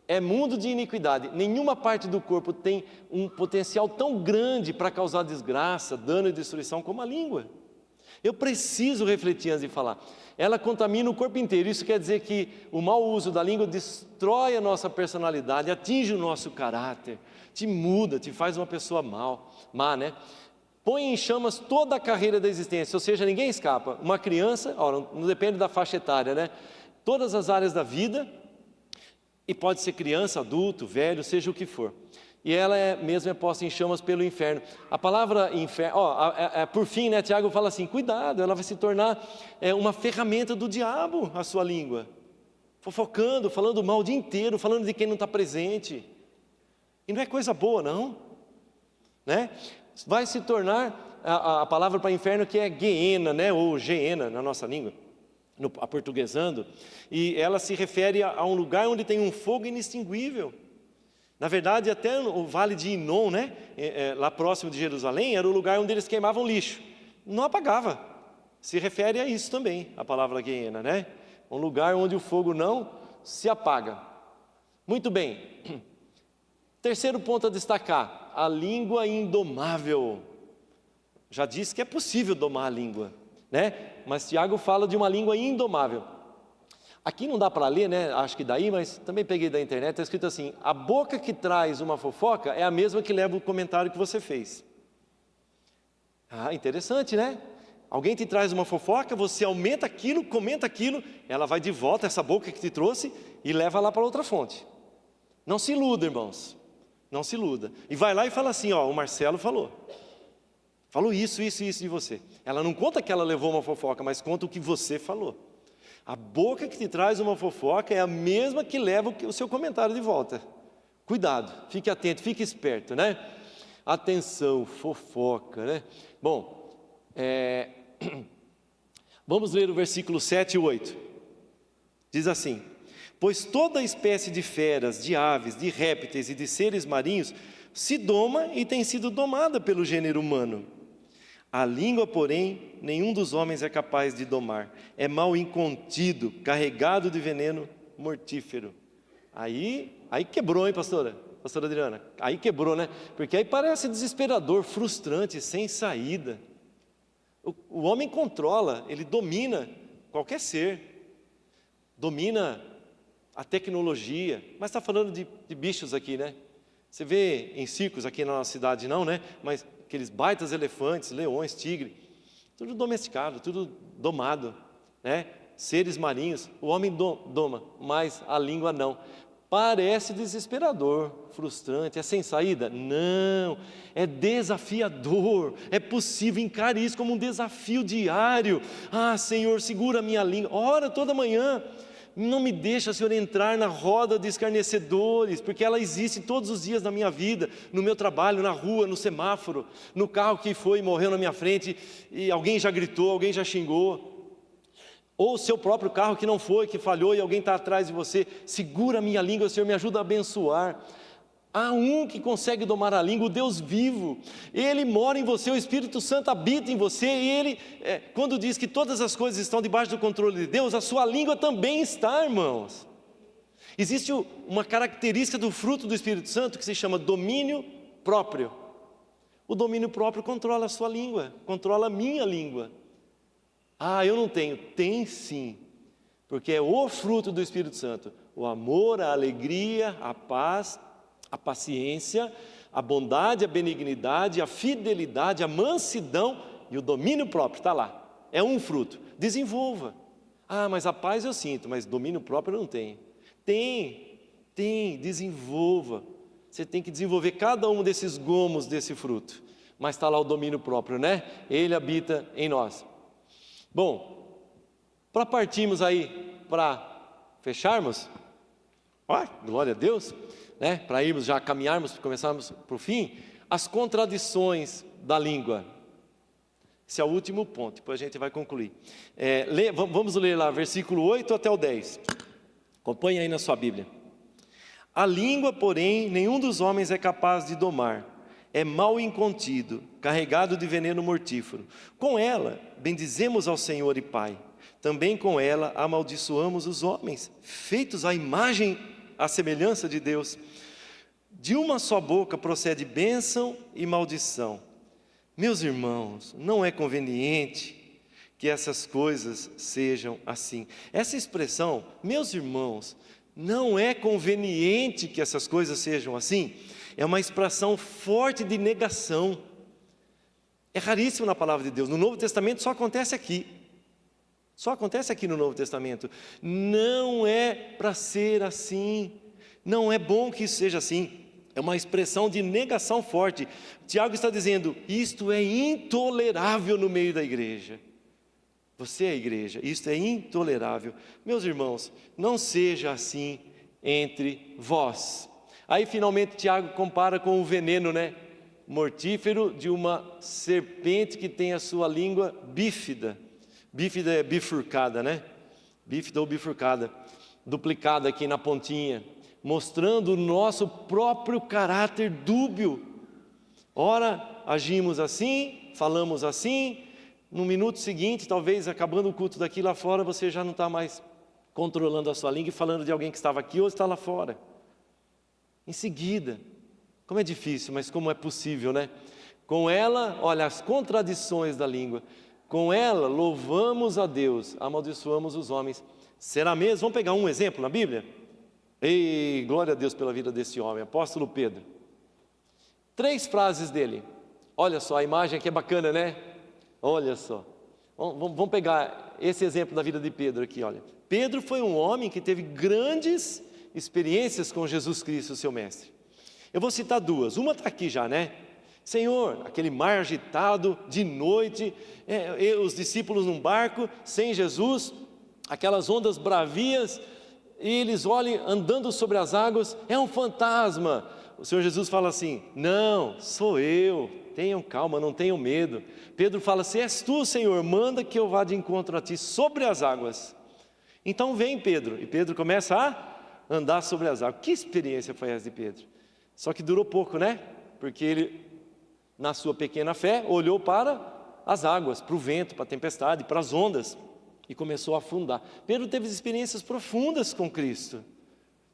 É mundo de iniquidade, nenhuma parte do corpo tem um potencial tão grande para causar desgraça, dano e destruição como a língua. Eu preciso refletir antes de falar. Ela contamina o corpo inteiro, isso quer dizer que o mau uso da língua destrói a nossa personalidade, atinge o nosso caráter, te muda, te faz uma pessoa má, né? Põe em chamas toda a carreira da existência, ou seja, ninguém escapa. Uma criança, não depende da faixa etária, né? Todas as áreas da vida, e pode ser criança, adulto, velho, seja o que for. E ela mesmo é posta em chamas pelo inferno. A palavra inferno, por fim, né, Tiago fala assim, cuidado, ela vai se tornar uma ferramenta do diabo, a sua língua. Fofocando, falando mal o dia inteiro, falando de quem não está presente. E não é coisa boa, não. Né? Vai se tornar, a palavra para inferno que é Geena, né, ou Geena na nossa língua, aportuguesando, e ela se refere a um lugar onde tem um fogo inextinguível. Na verdade, até o vale de Inom, né, lá próximo de Jerusalém, era o lugar onde eles queimavam lixo. Não apagava. Se refere a isso também, a palavra Geena, né? Um lugar onde o fogo não se apaga. Muito bem. Terceiro ponto a destacar, a língua indomável. Já disse que é possível domar a língua, né? Mas Tiago fala de uma língua indomável. Aqui não dá para ler, né? Acho que daí, mas também peguei da internet, está escrito assim, a boca que traz uma fofoca é a mesma que leva o comentário que você fez. Interessante, né? Alguém te traz uma fofoca, você aumenta aquilo, comenta aquilo, ela vai de volta, essa boca que te trouxe, e leva lá para outra fonte. Não se iluda, irmãos, não se iluda. E vai lá e fala assim, o Marcelo falou isso de você. Ela não conta que ela levou uma fofoca, mas conta o que você falou. A boca que te traz uma fofoca é a mesma que leva o seu comentário de volta. Cuidado, fique atento, fique esperto, né? Atenção, fofoca, né? Bom, vamos ler o versículo 7 e 8. Diz assim, pois toda espécie de feras, de aves, de répteis e de seres marinhos se doma e tem sido domada pelo gênero humano. A língua, porém, nenhum dos homens é capaz de domar. É mal incontido, carregado de veneno mortífero. Aí quebrou, hein, pastora Adriana? Aí quebrou, né? Porque aí parece desesperador, frustrante, sem saída. O homem controla, ele domina qualquer ser. Domina a tecnologia. Mas está falando de bichos aqui, né? Você vê em circos aqui na nossa cidade não, né? Mas aqueles baitas elefantes, leões, tigre, tudo domesticado, tudo domado, né? Seres marinhos, o homem doma, mas a língua não. Parece desesperador, frustrante, é sem saída? Não, é desafiador, é possível encarar isso como um desafio diário. Senhor, segura a minha língua, ora toda manhã. Não me deixa, Senhor, entrar na roda de escarnecedores, porque ela existe todos os dias na minha vida, no meu trabalho, na rua, no semáforo, no carro que foi e morreu na minha frente, e alguém já gritou, alguém já xingou, ou o seu próprio carro que não foi, que falhou, e alguém está atrás de você. Segura a minha língua, Senhor, me ajuda a abençoar. Há um que consegue domar a língua, o Deus vivo. Ele mora em você, o Espírito Santo habita em você. E Ele, quando diz que todas as coisas estão debaixo do controle de Deus, a sua língua também está, irmãos. Existe uma característica do fruto do Espírito Santo que se chama domínio próprio. O domínio próprio controla a sua língua, controla a minha língua. Ah, eu não tenho. Tem sim, porque é o fruto do Espírito Santo: o amor, a alegria, a paz, a paciência, a bondade, a benignidade, a fidelidade, a mansidão e o domínio próprio. Está lá, é um fruto. Desenvolva. Ah, mas a paz eu sinto, mas domínio próprio eu não tenho. Tem, desenvolva. Você tem que desenvolver cada um desses gomos desse fruto. Mas está lá o domínio próprio, né? Ele habita em nós. Bom, para partirmos aí, para fecharmos, glória a Deus, né? Para irmos já caminharmos, começarmos para o fim, as contradições da língua. Esse é o último ponto, depois a gente vai concluir. Vamos ler lá, versículo 8 até o 10. Acompanhe aí na sua Bíblia. A língua, porém, nenhum dos homens é capaz de domar. É mal incontido, carregado de veneno mortífero. Com ela, bendizemos ao Senhor e Pai. Também com ela amaldiçoamos os homens, feitos à imagem, à semelhança de Deus. De uma só boca procede bênção e maldição. Meus irmãos, não é conveniente que essas coisas sejam assim. Essa expressão, meus irmãos, não é conveniente que essas coisas sejam assim, é uma expressão forte de negação. É raríssimo na palavra de Deus. No Novo Testamento só acontece aqui. Só acontece aqui no Novo Testamento. Não é para ser assim. Não é bom que isso seja assim. É uma expressão de negação forte. Tiago está dizendo: isto é intolerável no meio da igreja. Você é a igreja, isto é intolerável. Meus irmãos, não seja assim entre vós. Aí finalmente Tiago compara com o veneno, né? Mortífero de uma serpente que tem a sua língua bífida. Bífida é bifurcada, né? Bífida ou bifurcada, duplicada aqui na pontinha, mostrando o nosso próprio caráter dúbio. Ora agimos assim, falamos assim, no minuto seguinte, talvez acabando o culto daqui lá fora, você já não está mais controlando a sua língua e falando de alguém que estava aqui ou está lá fora. Em seguida, como é difícil, mas como é possível, né? Com ela, olha as contradições da língua. Com ela louvamos a Deus, amaldiçoamos os homens. Será mesmo? Vamos pegar um exemplo na Bíblia? Ei, glória a Deus pela vida desse homem, apóstolo Pedro. 3 frases dele. Olha só, a imagem aqui é bacana, né? Olha só. Vamos pegar esse exemplo da vida de Pedro aqui, olha. Pedro foi um homem que teve grandes experiências com Jesus Cristo, seu mestre. Eu vou citar 2. Uma está aqui já, né? Senhor, aquele mar agitado de noite, os discípulos num barco, sem Jesus, aquelas ondas bravias, e eles olham andando sobre as águas, é um fantasma. O Senhor Jesus fala assim: não, sou eu, tenham calma, não tenham medo. Pedro fala: se és tu, Senhor, manda que eu vá de encontro a ti sobre as águas. Então vem Pedro, e Pedro começa a andar sobre as águas. Que experiência foi essa de Pedro? Só que durou pouco, né? Porque ele, na sua pequena fé, olhou para as águas, para o vento, para a tempestade, para as ondas, e começou a afundar. Pedro teve experiências profundas com Cristo.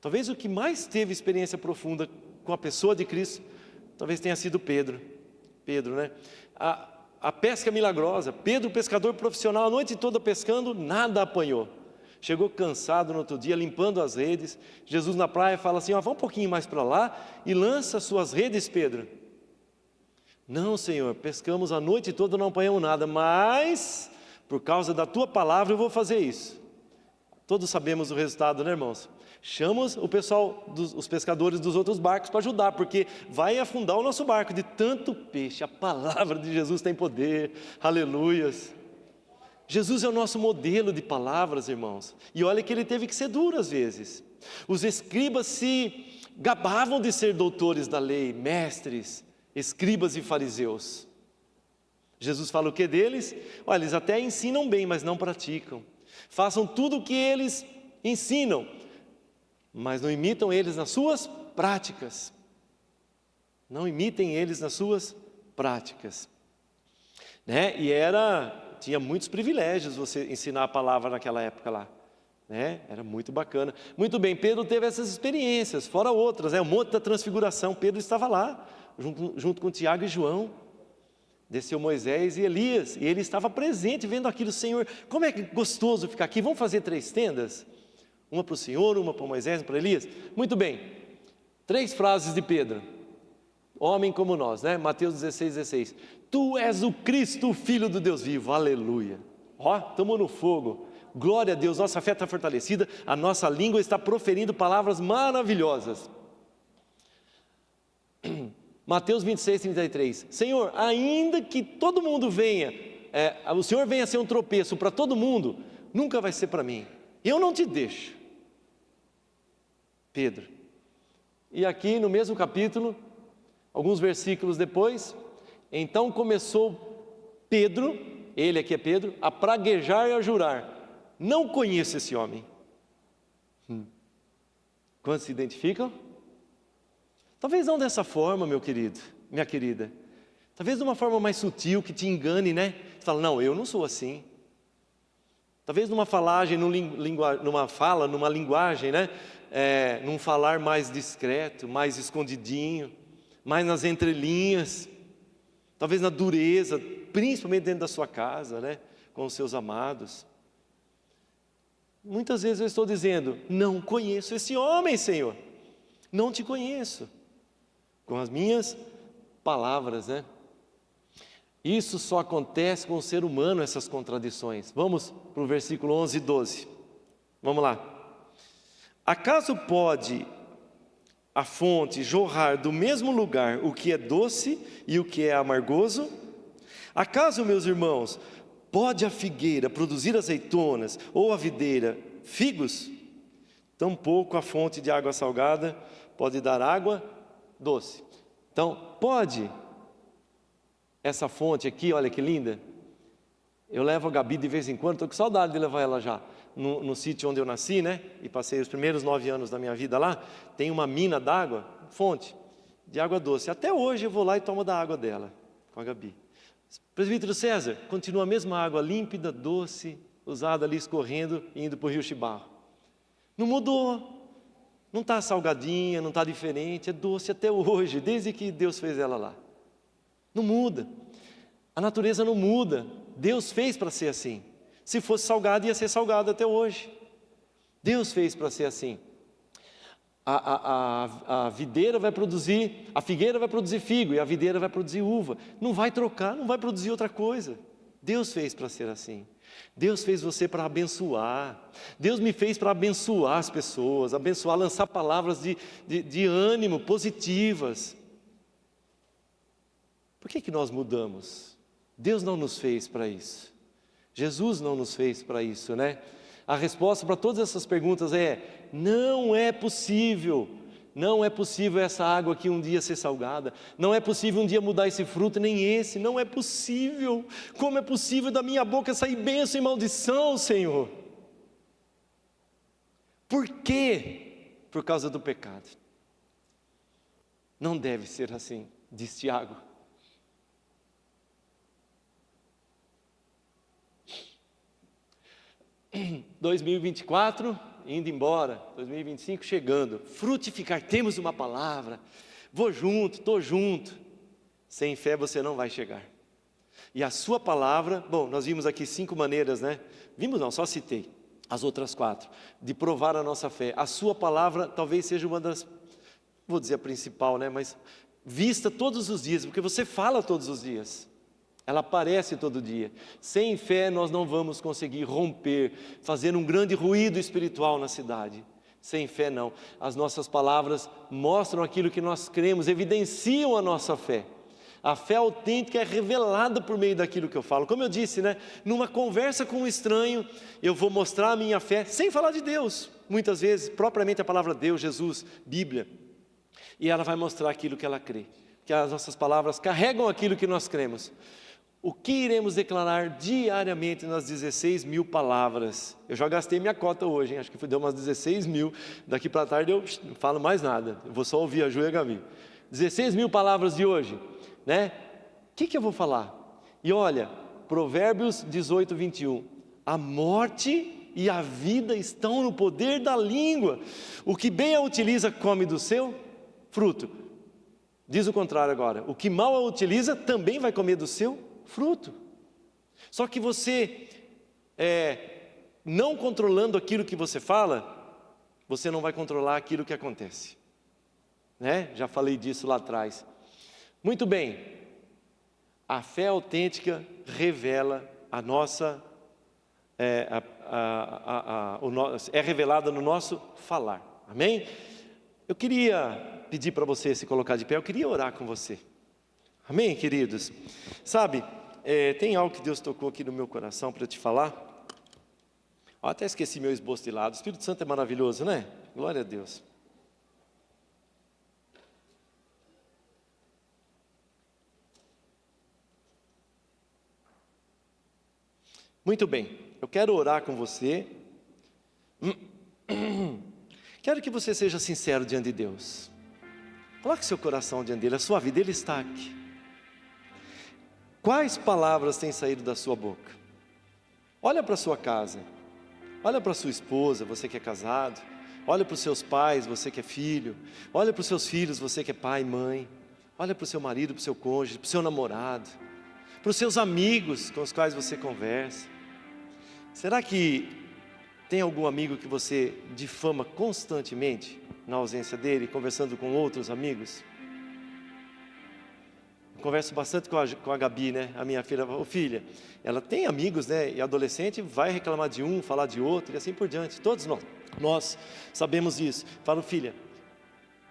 Talvez o que mais teve experiência profunda com a pessoa de Cristo, talvez tenha sido Pedro, né? A pesca milagrosa, Pedro, pescador profissional, a noite toda pescando, nada apanhou. Chegou cansado no outro dia, limpando as redes. Jesus na praia fala assim: vá um pouquinho mais para lá e lança suas redes, Pedro. Não, Senhor, pescamos a noite toda, não apanhamos nada, mas por causa da tua palavra eu vou fazer isso. Todos sabemos o resultado, né, irmãos? Chamamos o pessoal, os pescadores dos outros barcos para ajudar, porque vai afundar o nosso barco de tanto peixe. A palavra de Jesus tem poder, aleluias. Jesus é o nosso modelo de palavras, irmãos. E olha que ele teve que ser duro às vezes. Os escribas se gabavam de ser doutores da lei, mestres, escribas e fariseus. Jesus fala o que deles? Olha, eles até ensinam bem, mas não praticam. Façam tudo o que eles ensinam, mas não imitam eles nas suas práticas. Não imitem eles nas suas práticas. Né? Tinha muitos privilégios você ensinar a palavra naquela época lá, né? Era muito bacana. Muito bem, Pedro teve essas experiências, fora outras, né? O Monte da Transfiguração, Pedro estava lá, junto com Tiago e João. Desceu Moisés e Elias, e ele estava presente vendo aquilo. Senhor, como é gostoso ficar aqui, vamos fazer 3 tendas? Uma para o Senhor, uma para Moisés, uma para Elias? Muito bem, 3 frases de Pedro, homem como nós, né? Mateus 16:16, tu és o Cristo, Filho do Deus vivo, aleluia. Ó, estamos no fogo, glória a Deus, nossa fé está fortalecida, a nossa língua está proferindo palavras maravilhosas. Mateus 26:33, Senhor, ainda que todo mundo venha, o Senhor venha ser um tropeço para todo mundo, nunca vai ser para mim, eu não te deixo. Pedro. E aqui no mesmo capítulo, alguns versículos depois, então começou Pedro, ele aqui é Pedro, a praguejar e a jurar, não conheço esse homem. Quantos se identificam? Talvez não dessa forma, meu querido, minha querida. Talvez de uma forma mais sutil, que te engane, né? Você fala, não, eu não sou assim. Talvez numa falagem, numa linguagem, né? Num falar mais discreto, mais escondidinho, mais nas entrelinhas. Talvez na dureza, principalmente dentro da sua casa, né? Com os seus amados. Muitas vezes eu estou dizendo, não conheço esse homem, Senhor. Não te conheço. Com as minhas palavras, né? Isso só acontece com o ser humano, essas contradições. Vamos para o versículo 11 e 12. Vamos lá. Acaso pode a fonte jorrar do mesmo lugar o que é doce e o que é amargoso? Acaso, meus irmãos, pode a figueira produzir azeitonas ou a videira figos? Tampouco a fonte de água salgada pode dar água doce. Então, pode essa fonte aqui, olha que linda. Eu levo a Gabi de vez em quando, estou com saudade de levar ela já. No sítio onde eu nasci, né? E passei os primeiros 9 anos da minha vida lá. Tem uma mina d'água, fonte de água doce. Até hoje eu vou lá e tomo da água dela, com a Gabi. Presbítero César, continua a mesma água límpida, doce, usada ali escorrendo e indo para o rio Chibarro. Não mudou. Não está salgadinha, não está diferente, é doce até hoje, desde que Deus fez ela lá. Não muda, a natureza não muda, Deus fez para ser assim. Se fosse salgado, ia ser salgado até hoje. Deus fez para ser assim. A videira vai produzir, a figueira vai produzir figo e a videira vai produzir uva. Não vai trocar, não vai produzir outra coisa. Deus fez para ser assim. Deus fez você para abençoar. Deus me fez para abençoar as pessoas, abençoar, lançar palavras de ânimo, positivas. Por que nós mudamos? Deus não nos fez para isso. Jesus não nos fez para isso, né? A resposta para todas essas perguntas é: não é possível. Não é possível essa água aqui um dia ser salgada. Não é possível um dia mudar esse fruto, nem esse. Não é possível. Como é possível da minha boca sair bênção e maldição, Senhor? Por quê? Por causa do pecado. Não deve ser assim, diz Tiago. Em 2024, indo embora, 2025 chegando, frutificar, temos uma palavra, vou junto, estou junto. Sem fé você não vai chegar. E a sua palavra, bom, nós vimos aqui 5 maneiras, né? Vimos não, só citei as outras 4, de provar a nossa fé. A sua palavra talvez seja uma das, vou dizer a principal, né? Mas vista todos os dias, porque você fala todos os dias. Ela aparece todo dia. Sem fé nós não vamos conseguir romper, fazer um grande ruído espiritual na cidade. Sem fé não. As nossas palavras mostram aquilo que nós cremos, evidenciam a nossa fé. A fé autêntica é revelada por meio daquilo que eu falo. Como eu disse, né? Numa conversa com um estranho, eu vou mostrar a minha fé, sem falar de Deus. Muitas vezes, propriamente a palavra Deus, Jesus, Bíblia. E ela vai mostrar aquilo que ela crê. Que as nossas palavras carregam aquilo que nós cremos. O que iremos declarar diariamente nas 16 mil palavras? Eu já gastei minha cota hoje, hein? Acho que deu umas 16 mil. Daqui para tarde eu não falo mais nada. Eu vou só ouvir a Ju e a Gabi. 16 mil palavras de hoje, né? O que eu vou falar? E olha, Provérbios 18, 21. A morte e a vida estão no poder da língua. O que bem a utiliza come do seu fruto. Diz o contrário agora: o que mal a utiliza também vai comer do seu fruto. Só que você, não controlando aquilo que você fala, você não vai controlar aquilo que acontece, né? Já falei disso lá atrás. Muito bem, a fé autêntica revela a nossa, é revelada no nosso falar, amém? Eu queria pedir para você se colocar de pé, eu queria orar com você, amém, queridos? Sabe, tem algo que Deus tocou aqui no meu coração para te falar. Eu até esqueci meu esboço de lado. O Espírito Santo é maravilhoso, né? Glória a Deus. Muito bem, eu quero orar com você. Quero que você seja sincero diante de Deus. Coloque seu coração diante dele, a sua vida, ele está aqui. Quais palavras têm saído da sua boca? Olha para a sua casa, olha para a sua esposa, você que é casado. Olha para os seus pais, você que é filho. Olha para os seus filhos, você que é pai e mãe. Olha para o seu marido, para o seu cônjuge, para o seu namorado, para os seus amigos com os quais você conversa. Será que tem algum amigo que você difama constantemente na ausência dele, conversando com outros amigos? Eu converso bastante com a Gabi, né? A minha filha. Ô filha, ela tem amigos, né? E adolescente vai reclamar de um, falar de outro e assim por diante. Todos nós sabemos isso. Falo, filha,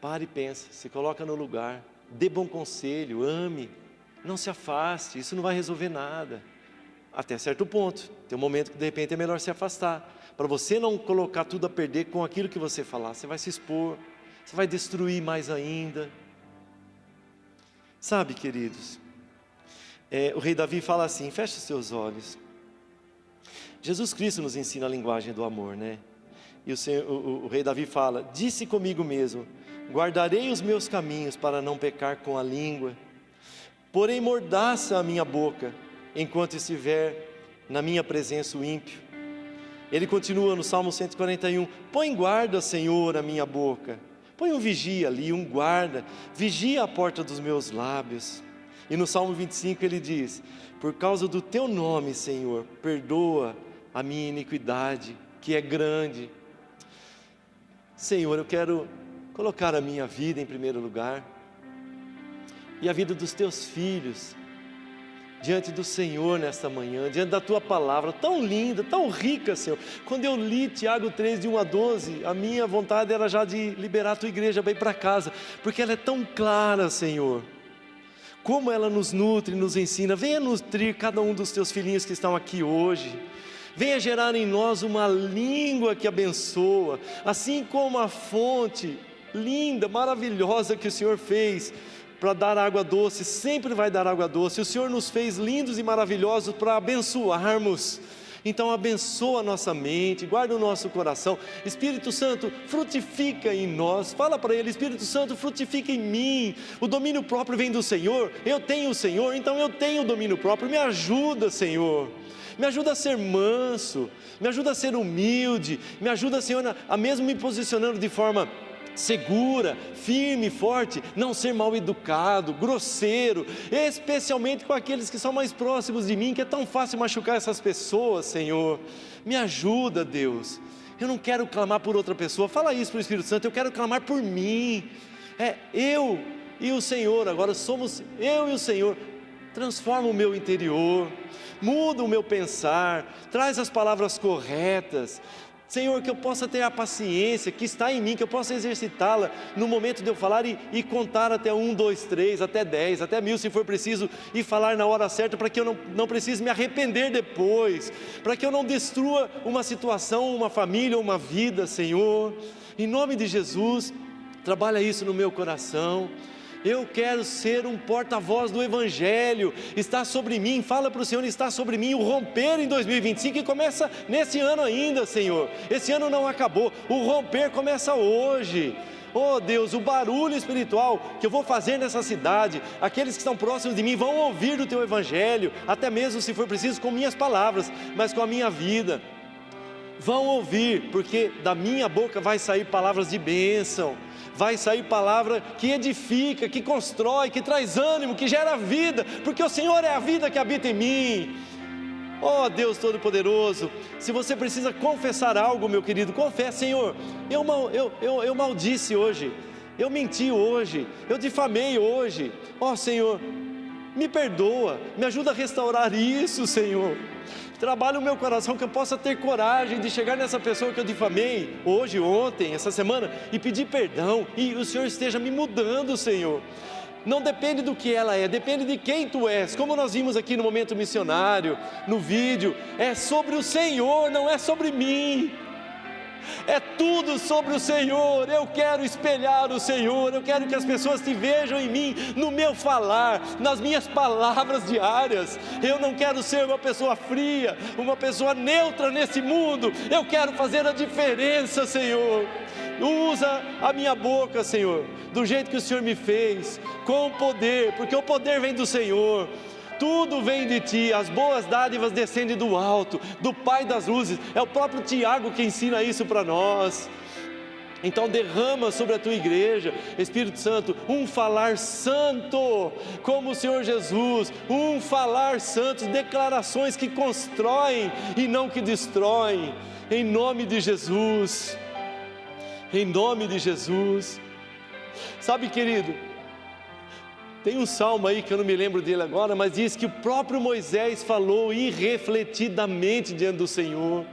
pare e pensa, se coloca no lugar, dê bom conselho, ame, não se afaste, isso não vai resolver nada. Até certo ponto, tem um momento que de repente é melhor se afastar, para você não colocar tudo a perder com aquilo que você falar. Você vai se expor, você vai destruir mais ainda. Sabe, queridos, o rei Davi fala assim, feche os seus olhos. Jesus Cristo nos ensina a linguagem do amor, né? E o rei Davi fala, disse comigo mesmo, guardarei os meus caminhos para não pecar com a língua, porém mordaça a minha boca, enquanto estiver na minha presença o ímpio. Ele continua no Salmo 141, põe guarda, Senhor, a minha boca, põe um vigia ali, um guarda, vigia a porta dos meus lábios. E no Salmo 25 ele diz, por causa do teu nome, Senhor, perdoa a minha iniquidade, que é grande. Senhor, eu quero colocar a minha vida em primeiro lugar, e a vida dos teus filhos, diante do Senhor nesta manhã, diante da tua palavra, tão linda, tão rica, Senhor. Quando eu li Tiago 3, de 1 a 12, a minha vontade era já de liberar a tua igreja para ir para casa, porque ela é tão clara, Senhor. Como ela nos nutre, nos ensina. Venha nutrir cada um dos teus filhinhos que estão aqui hoje. Venha gerar em nós uma língua que abençoa, assim como a fonte linda, maravilhosa que o Senhor fez para dar água doce, sempre vai dar água doce. O Senhor nos fez lindos e maravilhosos para abençoarmos. Então abençoa a nossa mente, guarda o nosso coração. Espírito Santo, frutifica em nós. Fala para Ele, Espírito Santo, frutifica em mim. O domínio próprio vem do Senhor. Eu tenho o Senhor, então eu tenho o domínio próprio. Me ajuda, Senhor. Me ajuda a ser manso, me ajuda a ser humilde, me ajuda, Senhor, a mesmo me posicionando de forma segura, firme, forte, não ser mal educado, grosseiro, especialmente com aqueles que são mais próximos de mim, que é tão fácil machucar essas pessoas, Senhor. Me ajuda, Deus. Eu não quero clamar por outra pessoa, fala isso para o Espírito Santo, eu quero clamar por mim. Eu e o Senhor, agora somos eu e o Senhor. Transforma o meu interior, muda o meu pensar, traz as palavras corretas, Senhor, que eu possa ter a paciência que está em mim, que eu possa exercitá-la no momento de eu falar e contar até 1, 2, 3, até 10, até 1000 se for preciso, e falar na hora certa, para que eu não precise me arrepender depois, para que eu não destrua uma situação, uma família, uma vida, Senhor. Em nome de Jesus, trabalha isso no meu coração. Eu quero ser um porta-voz do Evangelho, está sobre mim, fala para o Senhor, está sobre mim o romper em 2025, e começa nesse ano ainda, Senhor, esse ano não acabou, o romper começa hoje. Oh Deus, o barulho espiritual que eu vou fazer nessa cidade, aqueles que estão próximos de mim vão ouvir do Teu Evangelho, até mesmo se for preciso com minhas palavras, mas com a minha vida. vão ouvir, porque da minha boca vai sair palavras de bênção, vai sair palavra que edifica, que constrói, que traz ânimo, que gera vida, porque o Senhor é a vida que habita em mim. Oh Deus Todo-Poderoso, se você precisa confessar algo, meu querido, confesse: Senhor, eu maldisse hoje, eu menti hoje, eu difamei hoje. Oh Senhor, me perdoa, me ajuda a restaurar isso, Senhor. Trabalha o meu coração, que eu possa ter coragem de chegar nessa pessoa que eu difamei hoje, ontem, essa semana, e pedir perdão, e o Senhor esteja me mudando, Senhor. Não depende do que ela é, depende de quem tu és. Como nós vimos aqui no momento missionário, no vídeo, é sobre o Senhor, não é sobre mim. É tudo sobre o Senhor. Eu quero espelhar o Senhor, eu quero que as pessoas te vejam em mim, no meu falar, nas minhas palavras diárias. Eu não quero ser uma pessoa fria, uma pessoa neutra nesse mundo. Eu quero fazer a diferença, Senhor. Usa a minha boca, Senhor, do jeito que o Senhor me fez, com poder, porque o poder vem do Senhor. Tudo vem de Ti, as boas dádivas descendem do alto, do Pai das luzes. É o próprio Tiago que ensina isso para nós. Então derrama sobre a Tua igreja, Espírito Santo, um falar santo, como o Senhor Jesus, um falar santo, declarações que constroem e não que destroem, em nome de Jesus, em nome de Jesus. Sabe, querido, tem um salmo aí que eu não me lembro dele agora, mas diz que o próprio Moisés falou irrefletidamente diante do Senhor.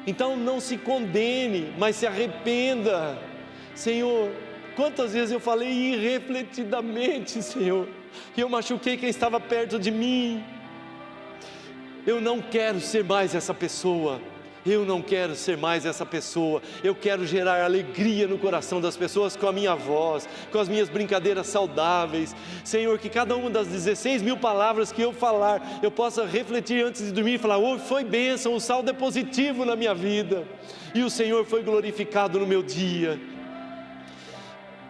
Então não se condene, mas se arrependa. Senhor, quantas vezes eu falei irrefletidamente, Senhor, e eu machuquei quem estava perto de mim. Eu não quero ser mais essa pessoa. Eu não quero ser mais essa pessoa. Eu quero gerar alegria no coração das pessoas com a minha voz, com as minhas brincadeiras saudáveis. Senhor, que cada uma das 16.000 palavras que eu falar, eu possa refletir antes de dormir e falar: oh, foi bênção, o saldo é positivo na minha vida, e o Senhor foi glorificado no meu dia.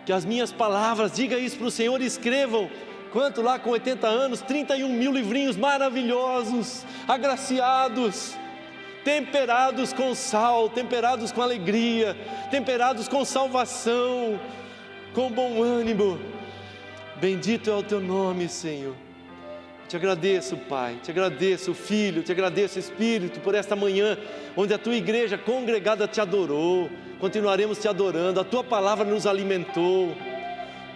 Que as minhas palavras, diga isso para o Senhor, escrevam. Quanto lá com 80 anos, 31.000 livrinhos maravilhosos, agraciados, temperados com sal, temperados com alegria, temperados com salvação, com bom ânimo. Bendito é o Teu nome, Senhor. Te agradeço, Pai, te agradeço, Filho, te agradeço, Espírito, por esta manhã, onde a Tua igreja congregada te adorou. Continuaremos te adorando, a Tua palavra nos alimentou.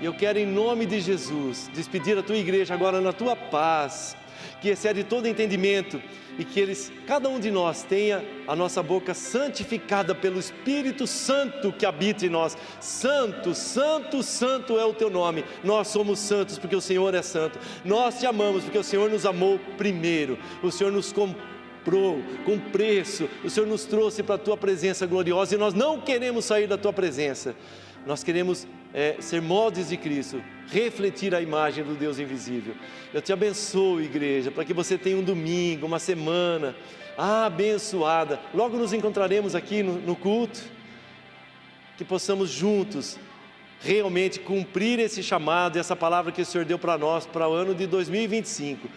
E eu quero, em nome de Jesus, despedir a Tua igreja agora na Tua paz, que excede todo entendimento, e que cada um de nós tenha a nossa boca santificada pelo Espírito Santo que habita em nós. Santo, santo, santo é o Teu nome. Nós somos santos porque o Senhor é santo. Nós Te amamos porque o Senhor nos amou primeiro. O Senhor nos comprou com preço. O Senhor nos trouxe para a Tua presença gloriosa, e nós não queremos sair da Tua presença. Nós queremos ser moldes de Cristo, refletir a imagem do Deus invisível. Eu te abençoo, igreja, para que você tenha um domingo, uma semana abençoada. Logo nos encontraremos aqui no culto, que possamos juntos realmente cumprir esse chamado, essa palavra que o Senhor deu para nós, para o ano de 2025.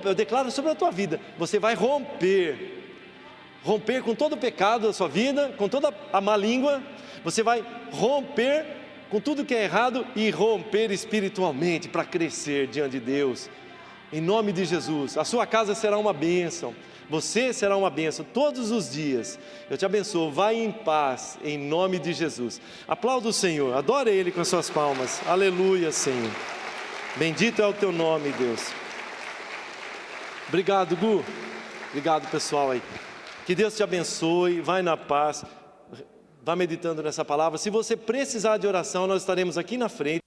Eu declaro sobre a tua vida, você vai romper com todo o pecado da sua vida, com toda a má língua. Você vai romper com tudo que é errado e romper espiritualmente para crescer diante de Deus, em nome de Jesus. A sua casa será uma bênção, você será uma bênção todos os dias. Eu te abençoo, vai em paz, em nome de Jesus. Aplauda o Senhor, adore Ele com as suas palmas. Aleluia, Senhor, bendito é o Teu nome, Deus. Obrigado, Gu, obrigado, pessoal aí. Que Deus te abençoe, vai na paz. Vá meditando nessa palavra. Se você precisar de oração, nós estaremos aqui na frente.